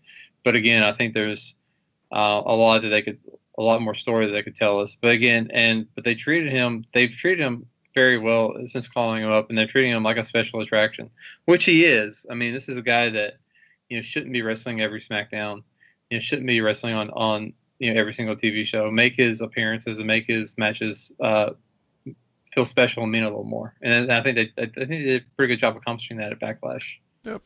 But again, I think there's a lot more story that they could tell us. But again, they've treated him very well since calling him up, and they're treating him like a special attraction, which he is. I mean, this is a guy that shouldn't be wrestling every SmackDown. Shouldn't be wrestling on every single TV show. Make his appearances and make his matches feel special and mean a little more. And I think they did a pretty good job accomplishing that at Backlash. Yep,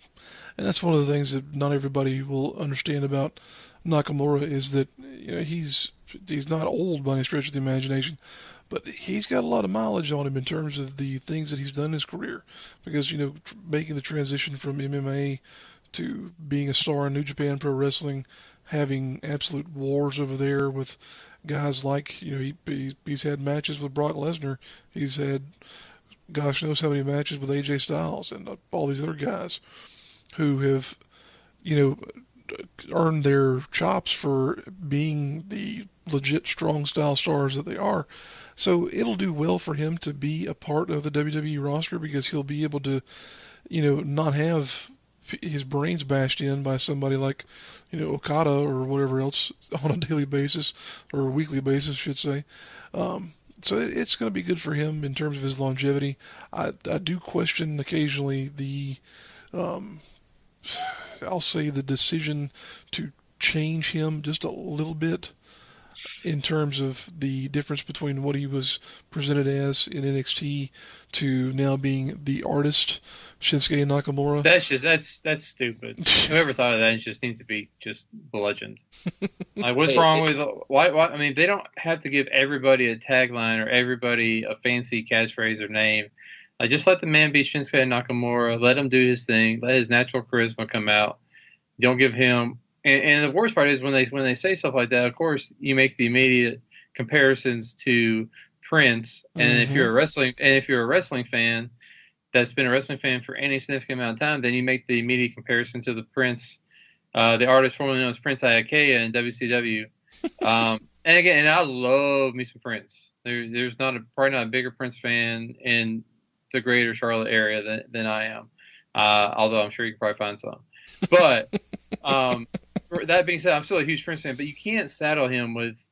and that's one of the things that not everybody will understand about Nakamura is that he's not old by any stretch of the imagination, but he's got a lot of mileage on him in terms of the things that he's done in his career. Because making the transition from MMA to being a star in New Japan Pro Wrestling, having absolute wars over there with guys like he's had matches with Brock Lesnar, he's had gosh knows how many matches with AJ Styles and all these other guys who have earned their chops for being the legit strong style stars that they are. So it'll do well for him to be a part of the WWE roster because he'll be able to not have his brains bashed in by somebody like Okada or whatever else on a daily basis or a weekly basis, I should say. So it's going to be good for him in terms of his longevity. I do question occasionally I'll say the decision to change him just a little bit. in terms of the difference between what he was presented as in NXT to now being the artist, Shinsuke Nakamura. That's stupid. Whoever thought of that just needs to be just bludgeoned. Like, what's wrong with why? I mean, they don't have to give everybody a tagline or everybody a fancy catchphrase or name. Like, just let the man be Shinsuke Nakamura. Let him do his thing. Let his natural charisma come out. Don't give him. And the worst part is when they say stuff like that. Of course, you make the immediate comparisons to Prince. And if you're a wrestling fan that's been a wrestling fan for any significant amount of time, then you make the immediate comparison to the Prince, the artist formerly known as Prince Iakea in WCW. And I love me some Prince. There's probably not a bigger Prince fan in the greater Charlotte area than I am. Although I'm sure you can probably find some. But that being said, I'm still a huge Prince fan, but you can't saddle him with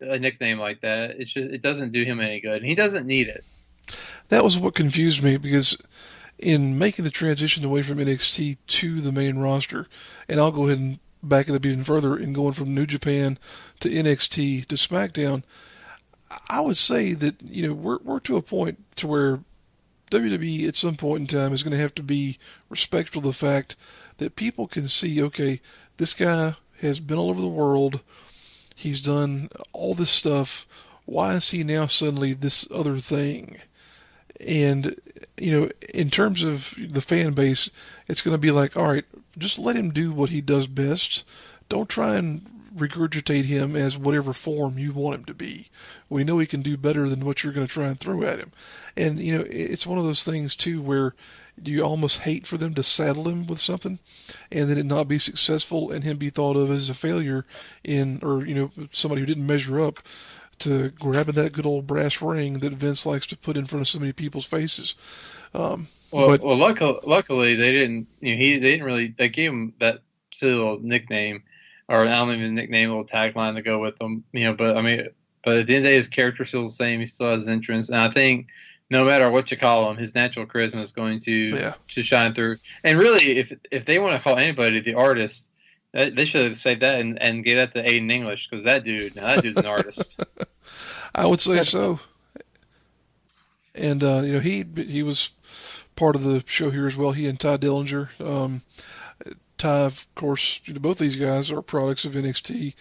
a nickname like that. It doesn't do him any good, and he doesn't need it. That was what confused me, because in making the transition away from NXT to the main roster, and I'll go ahead and back it up even further, in going from New Japan to NXT to SmackDown, I would say that we're to a point to where WWE at some point in time is going to have to be respectful of the fact that people can see, okay, this guy has been all over the world. He's done all this stuff. Why is he now suddenly this other thing? And, in terms of the fan base, it's going to be like, all right, just let him do what he does best. Don't try and regurgitate him as whatever form you want him to be. We know he can do better than what you're going to try and throw at him. And, it's one of those things, too, where you almost hate for them to saddle him with something and then it not be successful and him be thought of as a failure or somebody who didn't measure up to grabbing that good old brass ring that Vince likes to put in front of so many people's faces. Luckily they didn't. They didn't really. They gave him that silly little nickname, or I don't even nickname, a little tagline to go with them. But at the end of the day, his character still the same. He still has his entrance, and I think no matter what you call him, his natural charisma is going to shine through. And really, if they want to call anybody the artist, they should say that and get at the Aiden English, because that dude's an artist. I would say so. And he was part of the show here as well. He and Ty Dillinger. Ty, of course, both these guys are products of NXT.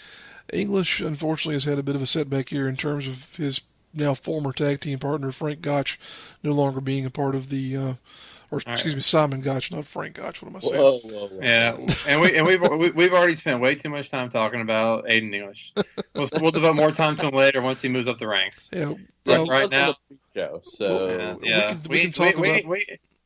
English, unfortunately, has had a bit of a setback here in terms of his now former tag team partner Frank Gotch no longer being a part of the Simon Gotch, not Frank Gotch. What am I saying? Whoa. Yeah, and we've already spent way too much time talking about Aiden English. We'll devote more time to him later once he moves up the ranks. Yeah, right now. Show, so we can talk about.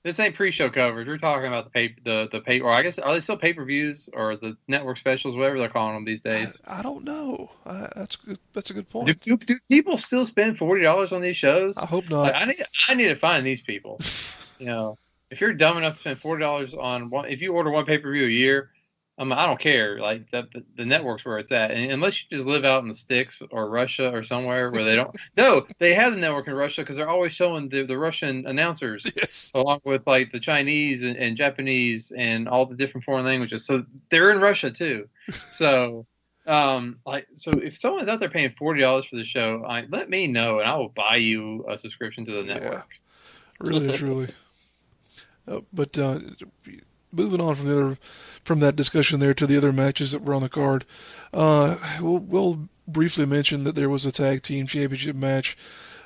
This ain't pre-show coverage. We're talking about the pay. Or I guess, are they still pay-per-views or the network specials, whatever they're calling them these days? I don't know. That's good. That's a good point. Do people still spend $40 on these shows? I hope not. I need to find these people. If you're dumb enough to spend $40 on one, if you order one pay-per-view a year, I don't care. Like the network's where it's at, and unless you just live out in the sticks or Russia or somewhere where they don't. No, they have the network in Russia because they're always showing the Russian announcers, along with like the Chinese and Japanese and all the different foreign languages. So they're in Russia too. So, so if someone's out there paying $40 for the show, let me know and I will buy you a subscription to the network. Really and truly. But moving on from that discussion there to the other matches that were on the card, we'll briefly mention that there was a tag team championship match,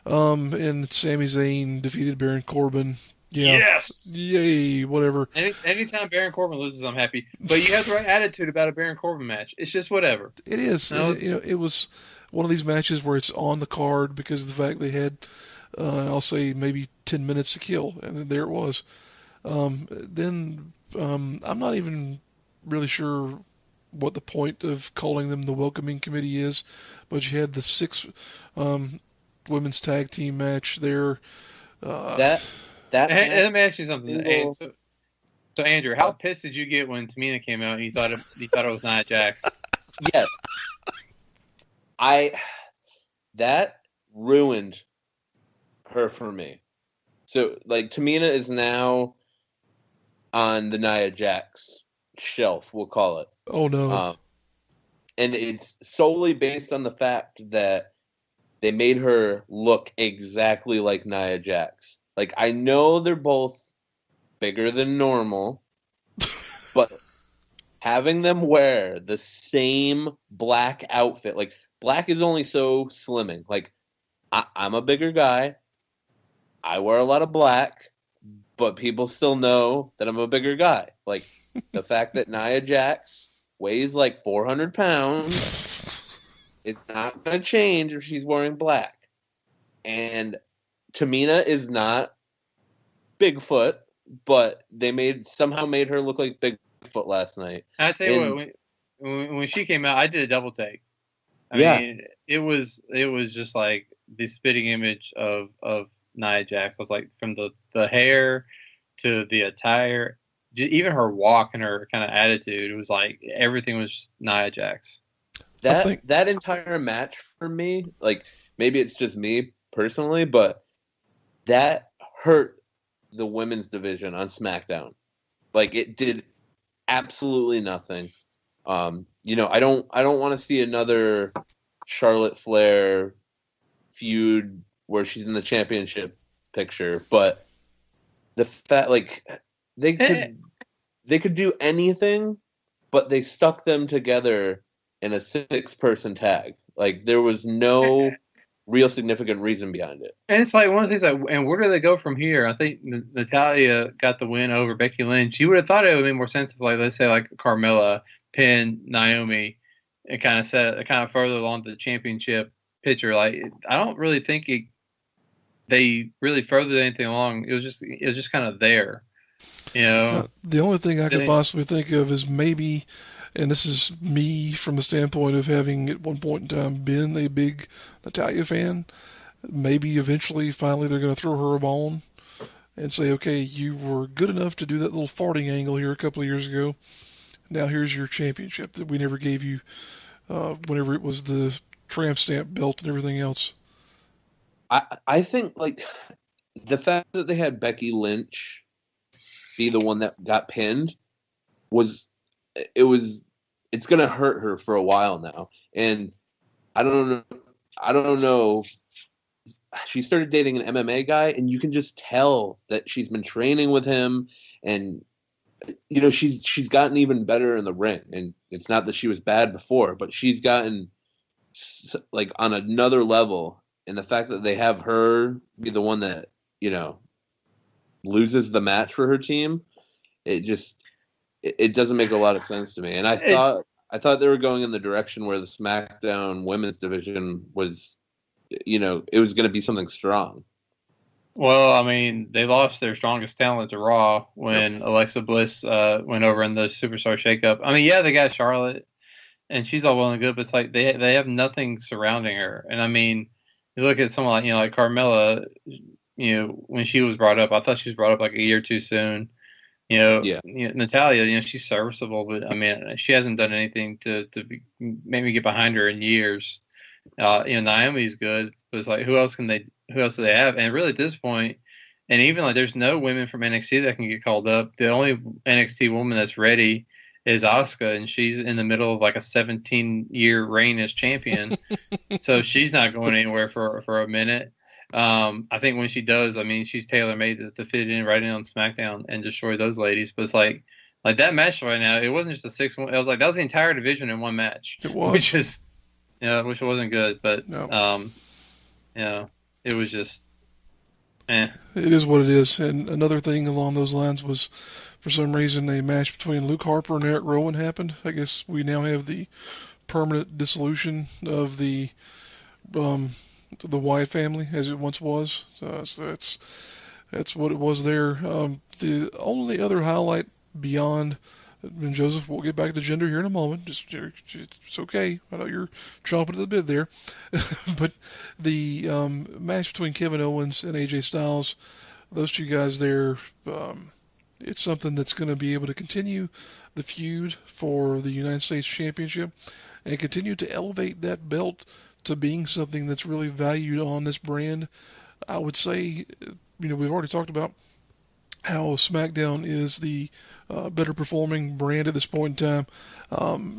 and Sami Zayn defeated Baron Corbin. Yeah. Yes. Yay. Whatever. Anytime Baron Corbin loses, I'm happy. But you have the right attitude about a Baron Corbin match. It's just whatever. It is. It was one of these matches where it's on the card because of the fact they had, I'll say, maybe 10 minutes to kill, and there it was. Then I'm not even really sure what the point of calling them the welcoming committee is, but you had the 6 women's tag team match there. Let me ask you something. So Andrew, how pissed did you get when Tamina came out and you thought it was Nia Jax? Yes, that ruined her for me. So like Tamina is now on the Nia Jax shelf, we'll call it. Oh no! And it's solely based on the fact that they made her look exactly like Nia Jax. Like, I know they're both bigger than normal, but having them wear the same black outfit, like, black is only so slimming. Like, I'm a bigger guy. I wear a lot of black, but people still know that I'm a bigger guy. Like, the fact that Nia Jax weighs like 400 pounds, it's not going to change if she's wearing black. And Tamina is not Bigfoot, but they somehow made her look like Bigfoot last night. I tell you what, when she came out, I did a double take. I mean, it was just like the spitting image of Nia Jax. I was like, from the hair to the attire, even her walk and her kind of attitude, it was like everything was Nia Jax. That entire match for me, like, maybe it's just me personally, but that hurt the women's division on SmackDown. Like, it did absolutely nothing. I don't want to see another Charlotte Flair feud where she's in the championship picture, but the fact, like, they could do anything, but they stuck them together in a 6-person tag. Like, there was no real significant reason behind it. And it's like one of the things and where do they go from here? I think Natalya got the win over Becky Lynch. You would have thought it would make more sense if, like, let's say, like, Carmella pin Naomi and kind of further along the championship picture. Like, I don't really think they really furthered anything along. It was just kind of there, the only thing I could possibly think of is maybe, and this is me from the standpoint of having at one point in time been a big Natalya fan, maybe eventually, finally, they're going to throw her a bone and say, okay, you were good enough to do that little farting angle here a couple of years ago. Now here's your championship that we never gave you whenever it was the tramp stamp belt and everything else. I think, like, the fact that they had Becky Lynch be the one that got pinned it's going to hurt her for a while now. And I don't know. She started dating an MMA guy, and you can just tell that she's been training with him, and she's gotten even better in the ring. And it's not that she was bad before, but she's gotten, like, on another level. And the fact that they have her be the one that, loses the match for her team, it doesn't make a lot of sense to me. And I thought they were going in the direction where the SmackDown women's division was, it was going to be something strong. Well, I mean, they lost their strongest talent to Raw when Alexa Bliss went over in the Superstar Shakeup. I mean, yeah, they got Charlotte, and she's all well and good, but it's like they have nothing surrounding her. And I mean, you look at someone like Carmella, when she was brought up, I thought she was brought up like a year too soon. Natalya, she's serviceable, but I mean, she hasn't done anything to make me get behind her in years. Naomi's good, but it's like, who else do they have? And really at this point, and even like there's no women from NXT that can get called up. The only NXT woman that's ready is Asuka, and she's in the middle of like a 17-year reign as champion. So she's not going anywhere for a minute. I think when she does, I mean, she's tailor-made to fit in right in on SmackDown and destroy those ladies. But it's like that match right now, it wasn't just a 6-1. It was like that was the entire division in one match. It was. Which wasn't good. But, no. It was just, It is what it is. And another thing along those lines was, for some reason, a match between Luke Harper and Eric Rowan happened. I guess we now have the permanent dissolution of the Wyatt family, as it once was. So that's what it was there. The only other highlight beyond, and Joseph, we'll get back to gender here in a moment. It's okay. I know you're chomping at the bit there. But the match between Kevin Owens and AJ Styles, those two guys there, it's something that's going to be able to continue the feud for the United States Championship and continue to elevate that belt to being something that's really valued on this brand. I would say, we've already talked about how SmackDown is the better performing brand at this point in time.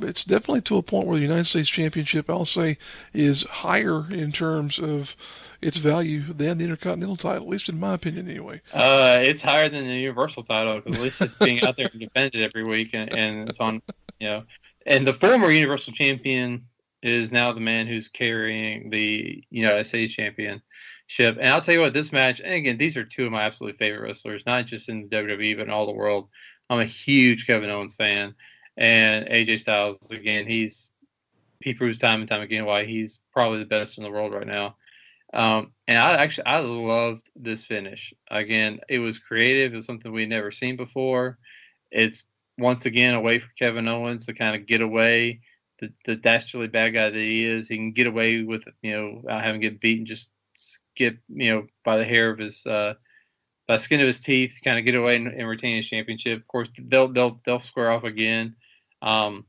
It's definitely to a point where the United States Championship, I'll say, is higher in terms of its value than the Intercontinental title, at least in my opinion, anyway. It's higher than the Universal title because at least it's being out there and defended every week, and it's on, And the former Universal Champion is now the man who's carrying the United States Championship. And I'll tell you what, this match, and again, these are two of my absolute favorite wrestlers, not just in the WWE, but in all the world. I'm a huge Kevin Owens fan. And AJ Styles, again, he proves time and time again why he's probably the best in the world right now. And I loved this finish. Again, it was creative. It was something we'd never seen before. It's once again a way for Kevin Owens to kind of get away. The dastardly bad guy that he is, he can get away with without having to get beaten. Just skip by the hair of his by the skin of his teeth, kind of get away and retain his championship. Of course, they'll square off again. So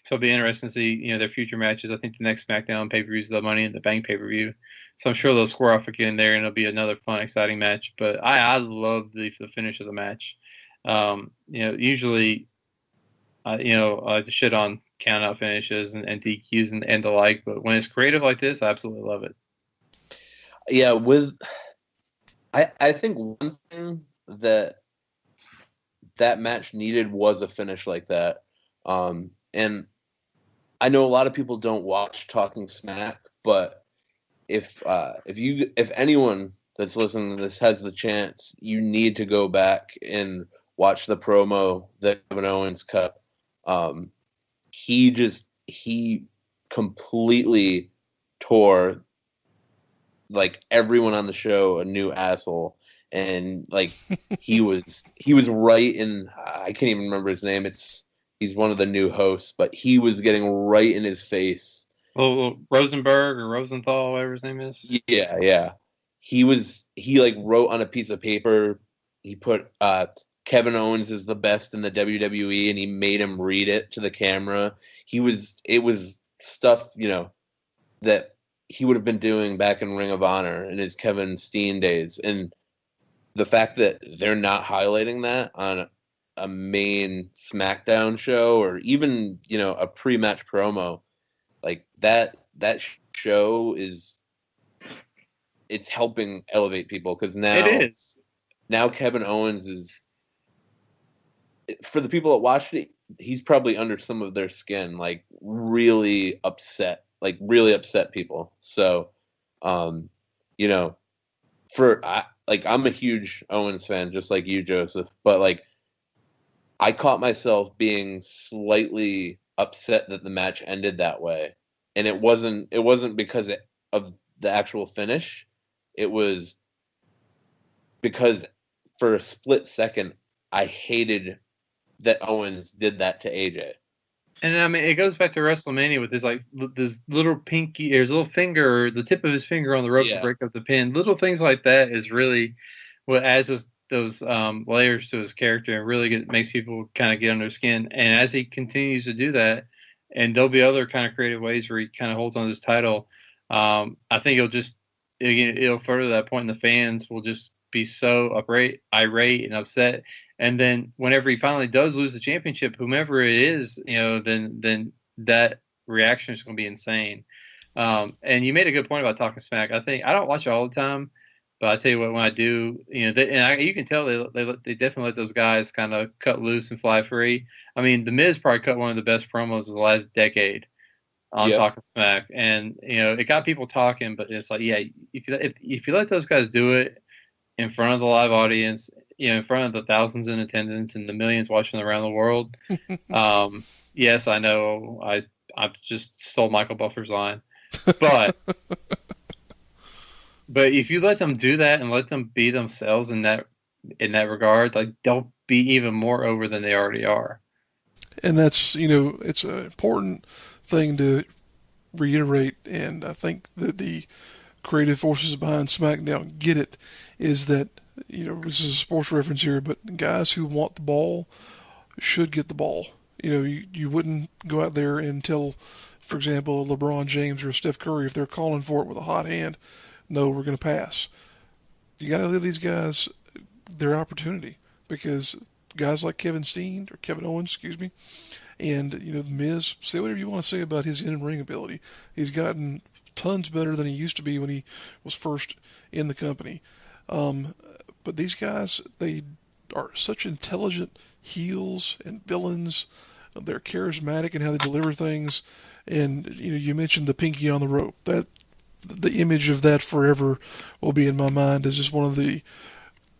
it'll be interesting to see their future matches. I think the next SmackDown pay-per-view is the Money in the Bank pay-per-view, so I'm sure they'll square off again there, and it'll be another fun, exciting match. But I love the finish of the match. Usually, I like to shit on count-out finishes and DQs and the like, but when it's creative like this, I absolutely love it. Yeah, I think one thing that match needed was a finish like that. And I know a lot of people don't watch Talking Smack, but if anyone that's listening to this has the chance, you need to go back and watch the promo that Kevin Owens cut. He completely tore like everyone on the show a new asshole, and like he was right in, I can't even remember his name. He's one of the new hosts, but he was getting right in his face. Well, Rosenberg or Rosenthal, whatever his name is. Yeah. He like wrote on a piece of paper. He put Kevin Owens is the best in the WWE, and he made him read it to the camera. It was stuff, that he would have been doing back in Ring of Honor in his Kevin Steen days. And the fact that they're not highlighting that on a main SmackDown show or even, a pre-match promo, like that show it's helping elevate people, because now Kevin Owens is, for the people that watched it, he's probably under some of their skin, like really upset people. So, I'm a huge Owens fan, just like you, Joseph, but like I caught myself being slightly upset that the match ended that way. And it wasn't because of the actual finish. It was because for a split second, I hated that Owens did that to AJ. And I mean, it goes back to WrestleMania with this little pinky, his little finger, the tip of his finger on the rope to break up the pin. Little things like that is really what adds those layers to his character and really makes people kind of get under his skin. And as he continues to do that, and there'll be other kind of creative ways where he kind of holds on to his title, I think it'll further that point, and the fans will just be so irate and upset. And then whenever he finally does lose the championship, whomever it is, then that reaction is going to be insane. And you made a good point about Talking Smack. I don't watch it all the time, but I tell you what, when I do, you can tell they definitely let those guys kind of cut loose and fly free. I mean, The Miz probably cut one of the best promos of the last decade on Talking Smack, and it got people talking. But it's like, if you let those guys do it in front of the live audience, in front of the thousands in attendance and the millions watching around the world. Yes, I know I just stole Michael Buffer's line, but if you let them do that and let them be themselves in that regard, like they'll be even more over than they already are. And that's it's an important thing to reiterate, and I think that the creative forces behind SmackDown get it, is that, this is a sports reference here, but guys who want the ball should get the ball. You wouldn't go out there and tell, for example, LeBron James or Steph Curry, if they're calling for it with a hot hand, no, we're going to pass. You got to give these guys their opportunity. because guys like Kevin Owens, and Miz, say whatever you want to say about his in-ring ability. He's gotten tons better than he used to be when he was first in the company. But these guys, they are such intelligent heels and villains. They're charismatic in how they deliver things. And you mentioned the pinky on the rope. That the image of that forever will be in my mind as just one of the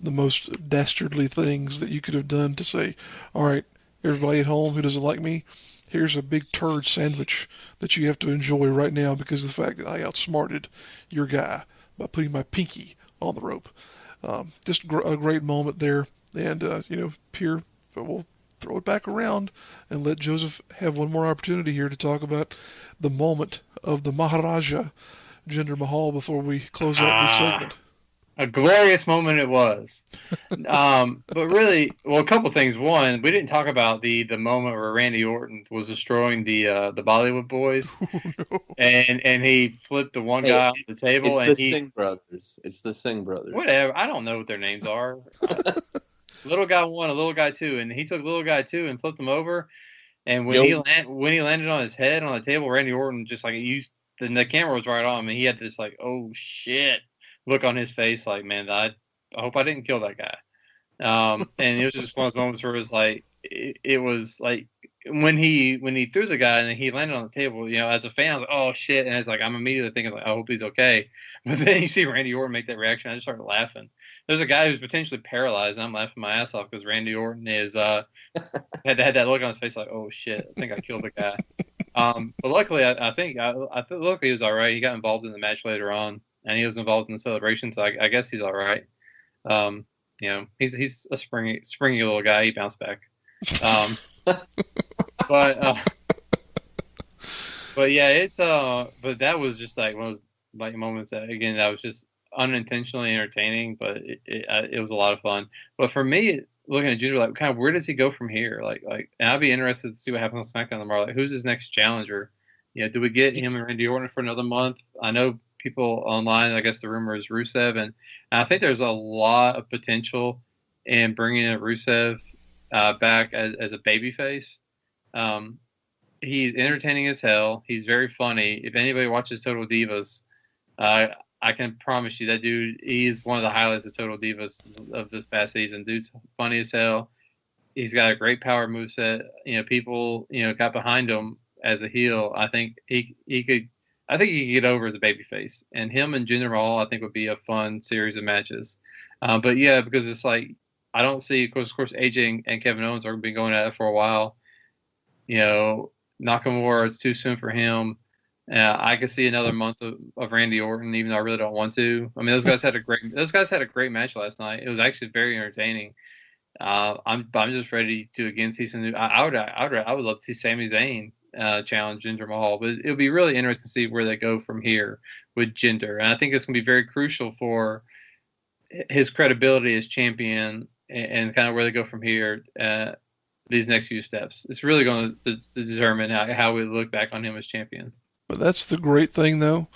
most dastardly things that you could have done to say, all right, everybody at home who doesn't like me, here's a big turd sandwich that you have to enjoy right now because of the fact that I outsmarted your guy by putting my pinky on the rope. Just a great moment there. And, Pierre, we'll throw it back around and let Joseph have one more opportunity here to talk about the moment of the Maharaja, Jinder Mahal, before we close out this segment. A glorious moment it was. But really, well, a couple things. One, we didn't talk about the moment where Randy Orton was destroying the Bollywood boys. Oh, no. And he flipped the one guy off the table. It's the Singh brothers. It's the Singh brothers. Whatever. I don't know what their names are. Little guy 1, a little guy 2, and he took little guy 2 and flipped him over. And when he landed on his head on the table, Randy Orton just the camera was right on him, and he had this oh shit look on his face, like, man, I hope I didn't kill that guy. And it was just one of those moments where it was like, it was like when he threw the guy and he landed on the table, as a fan, I was like, oh shit. And it's like, I'm immediately thinking like, I hope he's okay. But then you see Randy Orton make that reaction. I just started laughing. There's a guy who's potentially paralyzed, and I'm laughing my ass off because Randy Orton is, had that look on his face like, oh shit, I think I killed the guy. But luckily, I think luckily he was all right. He got involved in the match later on, and he was involved in the celebration, so I guess he's all right. He's a springy little guy. He bounced back. But yeah, it's but that was just like one of those like moments that was just unintentionally entertaining, but it was a lot of fun. But for me, looking at Jinder, like, kind of where does he go from here? Like, and I'd be interested to see what happens on SmackDown tomorrow. Like, who's his next challenger? Do we get him and Randy Orton for another month? I know people online, I guess the rumor is Rusev, and I think there's a lot of potential in bringing in Rusev back as a babyface. He's entertaining as hell. He's very funny. If anybody watches Total Divas, I can promise you that dude, he's one of the highlights of Total Divas of this past season. Dude's funny as hell. He's got a great power moveset. People, got behind him as a heel. I think he could get over as a babyface. And him and Jinder Mahal, I think, would be a fun series of matches. But yeah, because it's like, I don't see, of course, AJ and Kevin Owens are been going at it for a while. Nakamura, it's too soon for him. I could see another month of Randy Orton, even though I really don't want to. I mean, those guys had a great match last night. It was actually very entertaining. I'm just ready to again see some new. I would love to see Sami Zayn challenge Jinder Mahal, but it would be really interesting to see where they go from here with Jinder, and I think it's going to be very crucial for his credibility as champion and kind of where they go from here. These next few steps, it's really going to determine how we look back on him as champion. But that's the great thing, though,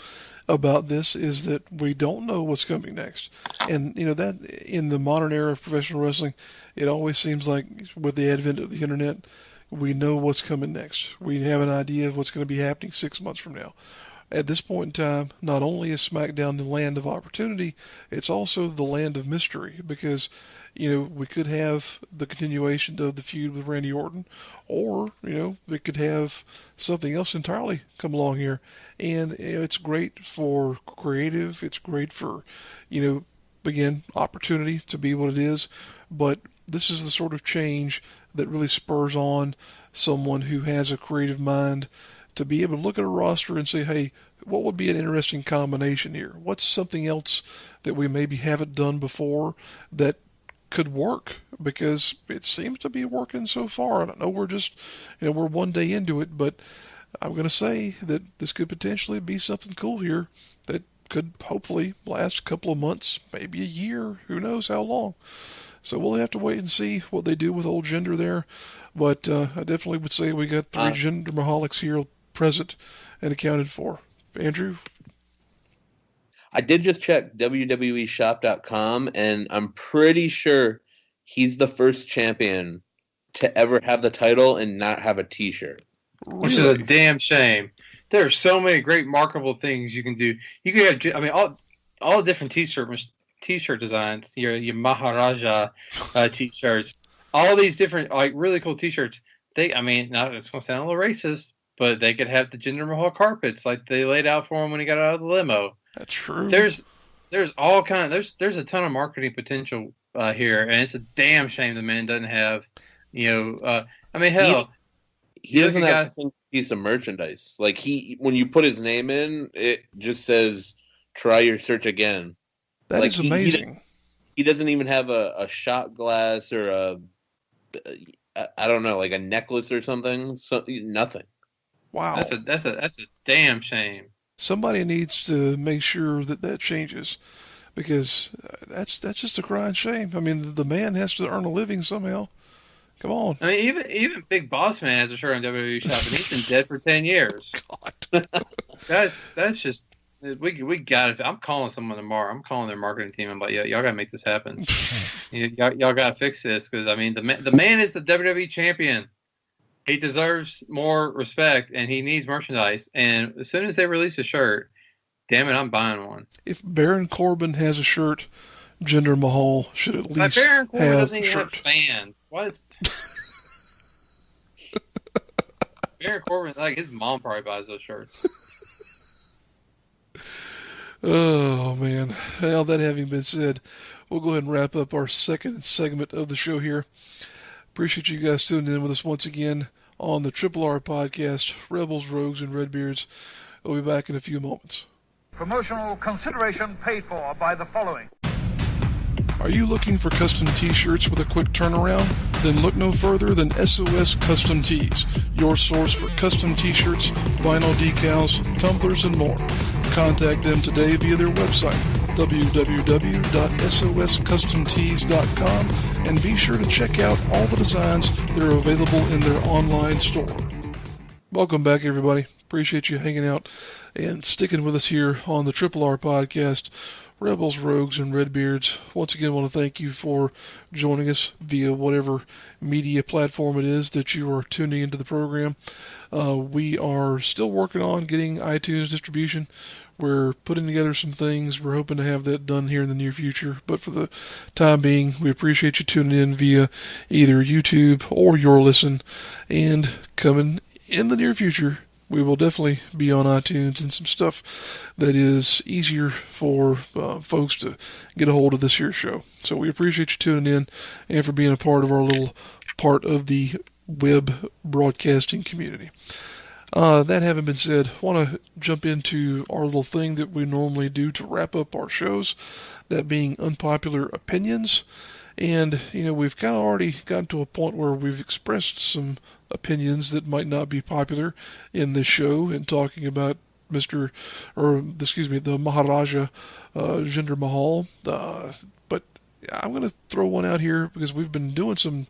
about this is that we don't know what's coming next. And, that in the modern era of professional wrestling, it always seems like with the advent of the internet, we know what's coming next. We have an idea of what's going to be happening 6 months from now. At this point in time, not only is SmackDown the land of opportunity, it's also the land of mystery because, we could have the continuation of the feud with Randy Orton, or, we could have something else entirely come along here. And it's great for creative. It's great for, again, opportunity to be what it is. But this is the sort of change that really spurs on someone who has a creative mind to be able to look at a roster and say, hey, what would be an interesting combination here? What's something else that we maybe haven't done before that could work? Because it seems to be working so far. And I know we're just, we're one day into it, but I'm going to say that this could potentially be something cool here that could hopefully last a couple of months, maybe a year. Who knows how long? So we'll have to wait and see what they do with old Jinder there. But I definitely would say we got 3 Jinder Mahalics here present and accounted for. Andrew? I did just check WWEshop.com, and I'm pretty sure he's the first champion to ever have the title and not have a T-shirt. Which is a damn shame. There are so many great marketable things you can do. You could have, I mean, all different T-shirt designs. Your Maharaja T-shirts. All these different, like, really cool T-shirts. I mean, now it's going to sound a little racist, but they could have the Jinder Mahal carpets like they laid out for him when he got out of the limo. That's true. There's all kind of there's a ton of marketing potential here, and it's a damn shame the man doesn't have, I mean, hell, he doesn't have a single piece of merchandise. Like, when you put his name in, it just says "Try your search again." That is amazing. He doesn't even have a shot glass or I don't know, like a necklace or something. Nothing. Wow. That's a damn shame. Somebody needs to make sure that changes, because that's just a crying shame. I mean, the man has to earn a living somehow. Come on. I mean, even Big Boss Man has a shirt on WWE Shop, and he's been dead for 10 years. God. That's just we got it. I'm calling someone tomorrow. I'm calling their marketing team. I'm like, yeah, y'all gotta make this happen. y'all gotta fix this, because I mean, the man is the WWE champion. He deserves more respect, and he needs merchandise. And as soon as they release a shirt, damn it, I'm buying one. If Baron Corbin has a shirt, Jinder Mahal should at least Baron Corbin have doesn't a even shirt. have fans. What is Baron Corbin? Like, his mom probably buys those shirts. Oh, man. Well, that having been said, we'll go ahead and wrap up our second segment of the show here. Appreciate you guys tuning in with us once again on the Triple R podcast, Rebels, Rogues, and Redbeards. We'll be back in a few moments. Promotional consideration paid for by the following. Are you looking for custom T-shirts with a quick turnaround? Then look no further than SOS Custom Tees, your source for custom T-shirts, vinyl decals, tumblers, and more. Contact them today via their website, www.soscustomtees.com, and be sure to check out all the designs that are available in their online store. Welcome back, everybody. Appreciate you hanging out and sticking with us here on the Triple R podcast, Rebels, Rogues, and Redbeards. Once again, I want to thank you for joining us via whatever media platform it is that you are tuning into the program. We are still working on getting iTunes distribution. We're putting together some things. We're hoping to have that done here in the near future. But for the time being, we appreciate you tuning in via either YouTube or Your Listen. And coming in the near future, we will definitely be on iTunes and some stuff that is easier for folks to get a hold of this here show. So we appreciate you tuning in and for being a part of our little part of the web broadcasting community. That having been said, I want to jump into our little thing that we normally do to wrap up our shows, that being unpopular opinions. And, we've kind of already gotten to a point where we've expressed some opinions that might not be popular in this show in talking about the Maharaja Jinder Mahal. But I'm going to throw one out here because we've been doing some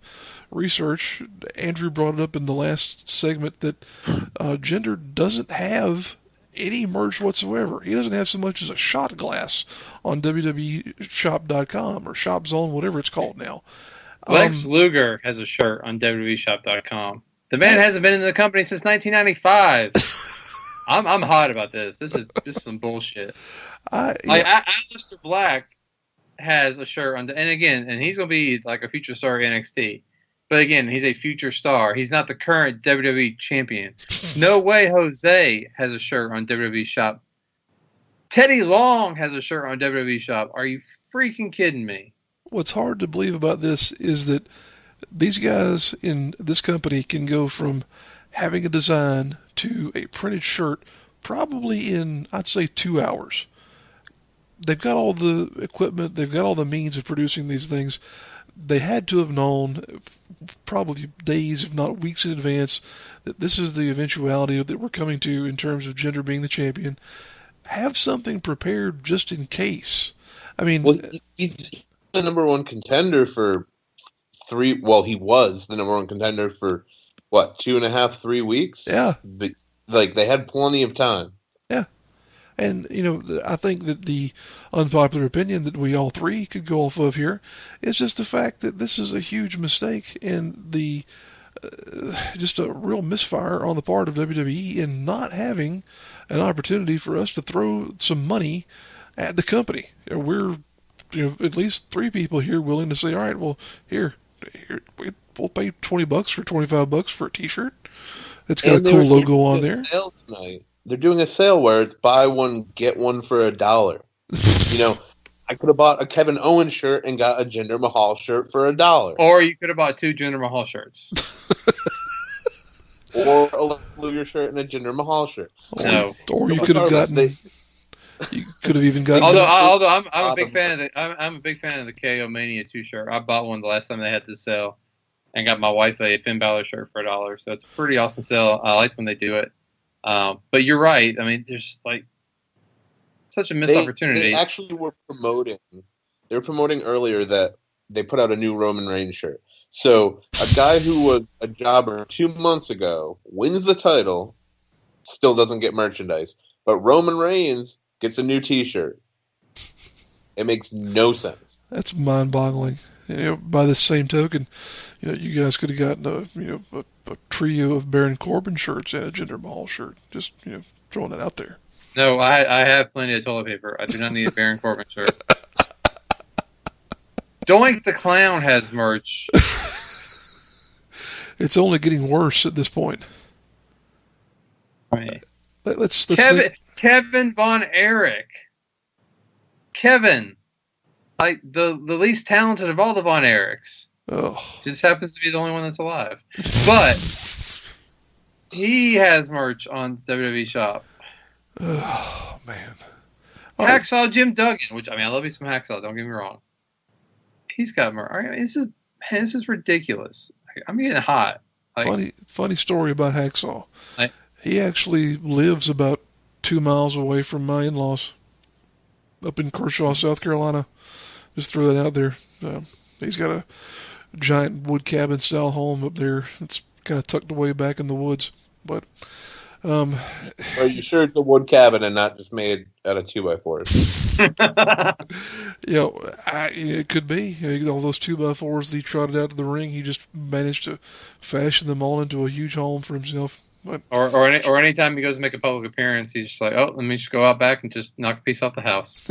research. Andrew brought it up in the last segment that Jinder doesn't have any merch whatsoever. He doesn't have so much as a shot glass on WWEshop.com or Shop Zone, whatever it's called now. Lex Luger has a shirt on WWEshop.com. The man hasn't been in the company since 1995. I'm hot about this. This is some bullshit. Aleister Black has a shirt on, and he's gonna be like a future star at NXT. But again, he's a future star. He's not the current WWE champion. No Way Jose has a shirt on WWE Shop. Teddy Long has a shirt on WWE Shop. Are you freaking kidding me? What's hard to believe about this is that these guys in this company can go from having a design to a printed shirt probably in, I'd say, 2 hours. They've got all the equipment. They've got all the means of producing these things. They had to have known probably days, if not weeks in advance, that this is the eventuality that we're coming to in terms of Jinder being the champion. Have something prepared just in case. I mean, he's the number one contender for he was the number one contender for 2.5, 3 weeks? Yeah. But, they had plenty of time. Yeah. And, I think that the unpopular opinion that we all three could go off of here is just the fact that this is a huge mistake and just a real misfire on the part of WWE in not having an opportunity for us to throw some money at the company. We're, at least three people here willing to say, all right, well, here we'll pay $20 or $25 for a T-shirt. It's got a cool logo on there. They're doing a sale where it's buy one, get one for $1. I could have bought a Kevin Owens shirt and got a Jinder Mahal shirt for $1. Or you could have bought 2 Jinder Mahal shirts. Or a Luger shirt and a Jinder Mahal shirt. No. Or you could have gotten... You could have even gotten. Although I'm a big fan of I'm a big fan of the KO Mania 2 shirt. I bought one the last time they had this sale, and got my wife a Finn Balor shirt for $1. So it's a pretty awesome sale. I like when they do it. But you're right. I mean, there's such a missed opportunity. They actually were promoting. They were promoting earlier that they put out a new Roman Reigns shirt. So a guy who was a jobber 2 months ago wins the title, still doesn't get merchandise, but Roman Reigns gets a new T-shirt. It makes no sense. That's mind-boggling. By the same token, you guys could have gotten a trio of Baron Corbin shirts and a Jinder Mahal shirt. Just throwing that out there. No, I have plenty of toilet paper. I do not need a Baron Corbin shirt. Doink the Clown has merch. It's only getting worse at this point. Right. Let's Kevin Von Erich. Kevin. Like the least talented of all the Von Erichs. Oh. Just happens to be the only one that's alive. But he has merch on WWE Shop. Oh, man. Hacksaw Jim Duggan, which, I love me some Hacksaw, don't get me wrong. He's got merch. This is ridiculous. I'm getting hot. Funny story about Hacksaw. He actually lives about 2 miles away from my in-laws up in Kershaw, South Carolina. Just throw that out there. He's got a giant wood cabin style home up there. It's kind of tucked away back in the woods. But are you sure it's a wood cabin and not just made out of 2x4s? It could be. All those 2x4s that he trotted out to the ring, he just managed to fashion them all into a huge home for himself. But, or anytime he goes to make a public appearance, he's just like, oh, let me just go out back and just knock a piece off the house.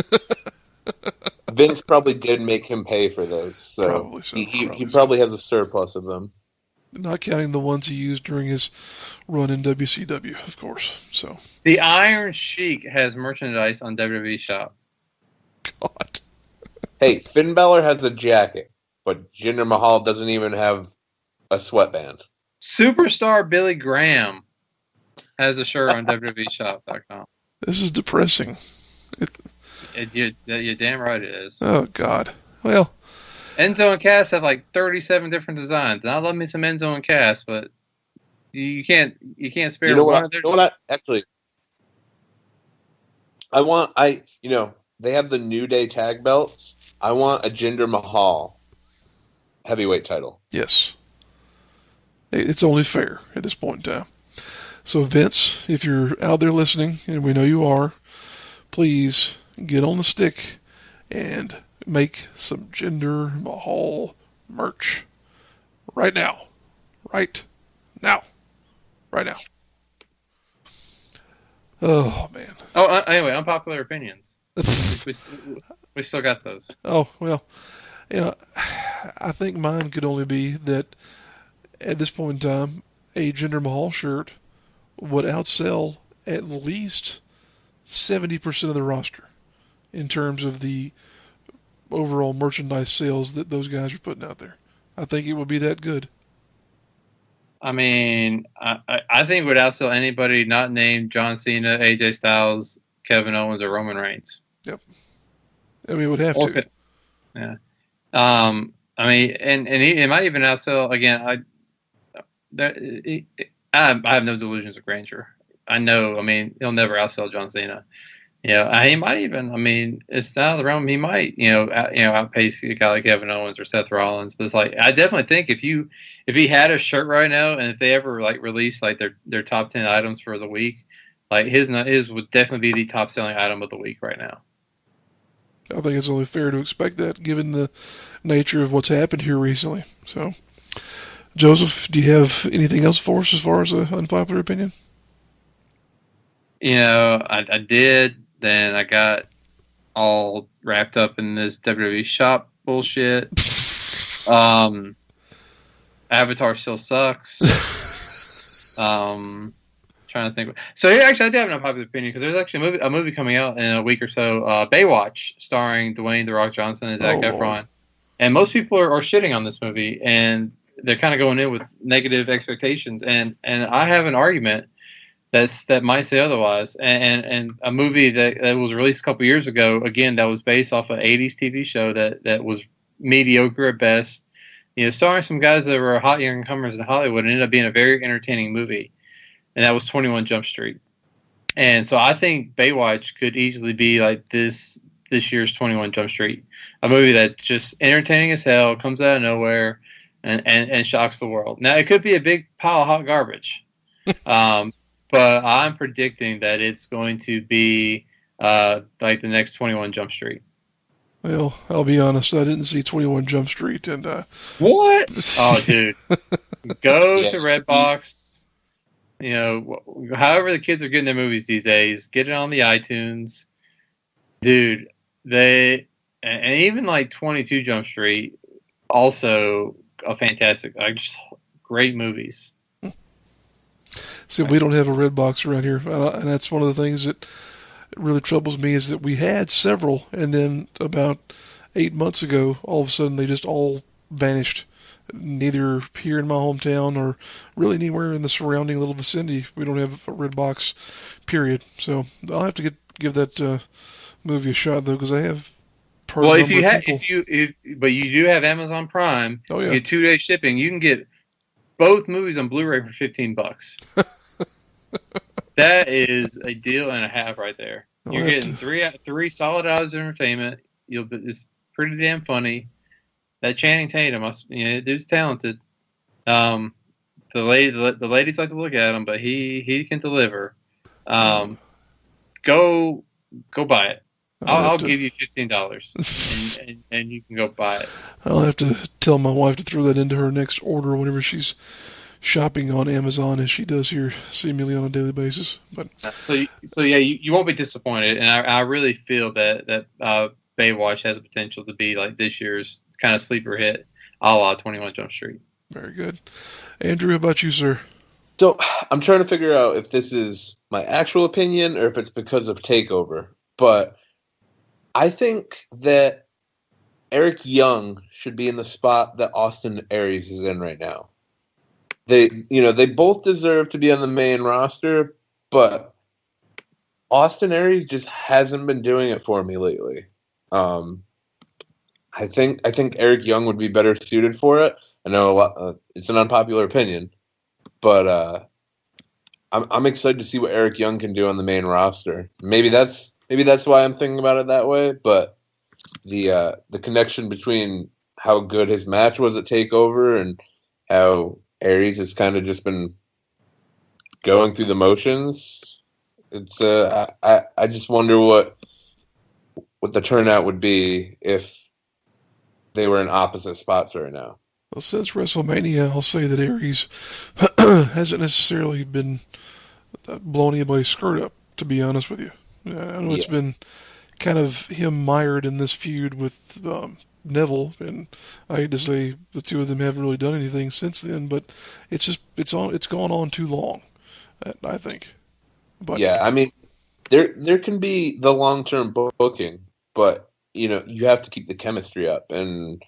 Vince probably did make him pay for those. So probably so. He probably has a surplus of them. Not counting the ones he used during his run in WCW, of course. So the Iron Sheik has merchandise on WWE Shop. God. Hey, Finn Balor has a jacket, but Jinder Mahal doesn't even have a sweatband. Superstar Billy Graham has a shirt on WWEshop.com. This is depressing. You're damn right it is. Oh, God. Well, Enzo and Cass have 37 different designs. And I love me some Enzo and Cass, but you can't spare one of their... Actually, they have the New Day tag belts. I want a Jinder Mahal heavyweight title. Yes. It's only fair at this point in time. So, Vince, if you're out there listening, and we know you are, please get on the stick and make some Jinder Mahal merch. Right now. Right now. Right now. Oh, man. Oh, anyway, unpopular opinions. we still got those. Oh, well, I think mine could only be that at this point in time, a Jinder Mahal shirt would outsell at least 70% of the roster in terms of the overall merchandise sales that those guys are putting out there. I think it would be that good. I think it would outsell anybody not named John Cena, AJ Styles, Kevin Owens, or Roman Reigns. Yep. it would have to. Yeah. And it might even outsell again. I have no delusions of grandeur. I know. He'll never outsell John Cena. He might even. It's out of the realm. He might. Outpace a guy like Kevin Owens or Seth Rollins. But it's I definitely think if he had a shirt right now, and if they ever release their top 10 items for the week, Like his would definitely be the top selling item of the week right now. I think it's only fair to expect that, given the nature of what's happened here recently. So, Joseph, do you have anything else for us as far as an unpopular opinion? You know, I did. Then I got all wrapped up in this WWE shop bullshit. Avatar still sucks. Trying to think. So actually, I do have an unpopular opinion because there's actually a movie coming out in a week or so, Baywatch, starring Dwayne "The Rock" Johnson and Zac Efron. And most people are shitting on this movie, and they're kind of going in with negative expectations. And I have an argument that might say otherwise. And a movie that was released a couple years ago, again, that was based off an 80s TV show that was mediocre at best. You know, starring some guys that were hot young comers in Hollywood, and ended up being a very entertaining movie. And that was 21 Jump Street. And so I think Baywatch could easily be like this year's 21 Jump Street, a movie that's just entertaining as hell, comes out of nowhere, and shocks the world. Now, it could be a big pile of hot garbage, but I'm predicting that it's going to be like the next 21 Jump Street. Well, I'll be honest, I didn't see 21 Jump Street. And What? Oh, dude. Go to Redbox. You know, however the kids are getting their movies these days, get it on the iTunes. Dude, and even like 22 Jump Street, also a fantastic, like just great movies. See, we don't have a Redbox around here, and that's one of the things that really troubles me is that we had several, and then about 8 months ago, all of a sudden they just all vanished. Neither here in my hometown or really anywhere in the surrounding little vicinity. We don't have a Redbox, period. So I'll have to give that movie a shot, though, because I have heard but you do have Amazon Prime. Oh, yeah. You get 2-day shipping. You can get both movies on Blu-ray for $15. That is a deal and a half right there. You're getting three solid hours of entertainment. It's pretty damn funny. That Channing Tatum, dude's talented. The ladies like to look at him, but he can deliver. Go buy it. I'll give you $15, and you can go buy it. I'll have to tell my wife to throw that into her next order whenever she's shopping on Amazon, as she does here seemingly on a daily basis. But so yeah, you won't be disappointed, and I really feel that Baywatch has the potential to be like this year's kind of sleeper hit, a la 21 Jump Street. Very good. Andrew, how about you, sir? So I'm trying to figure out if this is my actual opinion or if it's because of TakeOver. But I think that Eric Young should be in the spot that Austin Aries is in right now. They both deserve to be on the main roster, but Austin Aries just hasn't been doing it for me lately. I think Eric Young would be better suited for it. I know it's an unpopular opinion, but I'm excited to see what Eric Young can do on the main roster. Maybe that's why I'm thinking about it that way. But the connection between how good his match was at TakeOver and how Aries has kind of just been going through the motions. It's I just wonder what the turnout would be if they were in opposite spots right now. Well, since WrestleMania, I'll say that Aries hasn't necessarily been blowing anybody's skirt up, to be honest with you. I know it's been kind of him mired in this feud with Neville, and I hate to say the two of them haven't really done anything since then, but it's gone on too long, I think. But yeah, I mean, there can be the long-term booking, but you have to keep the chemistry up, and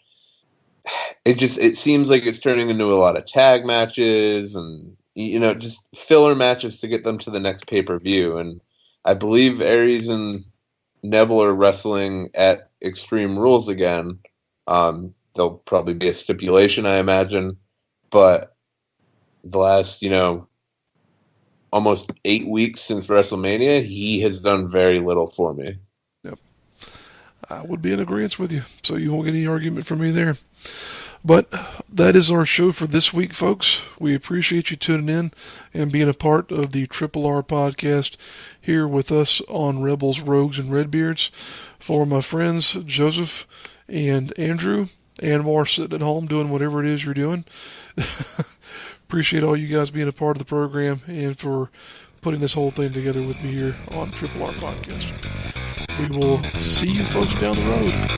it seems like it's turning into a lot of tag matches and just filler matches to get them to the next pay-per-view. And I believe Aries and Neville are wrestling at Extreme Rules again. There'll probably be a stipulation, I imagine, but the last almost 8 weeks since WrestleMania, he has done very little for me. Yep. I would be in agreement with you, so you won't get any argument from me there. But that is our show for this week, folks. We appreciate you tuning in and being a part of the Triple R podcast here with us on Rebels, Rogues, and Redbeards. For my friends Joseph and Andrew, Anwar sitting at home doing whatever it is you're doing. Appreciate all you guys being a part of the program and for putting this whole thing together with me here on Triple R Podcast. We will see you folks down the road.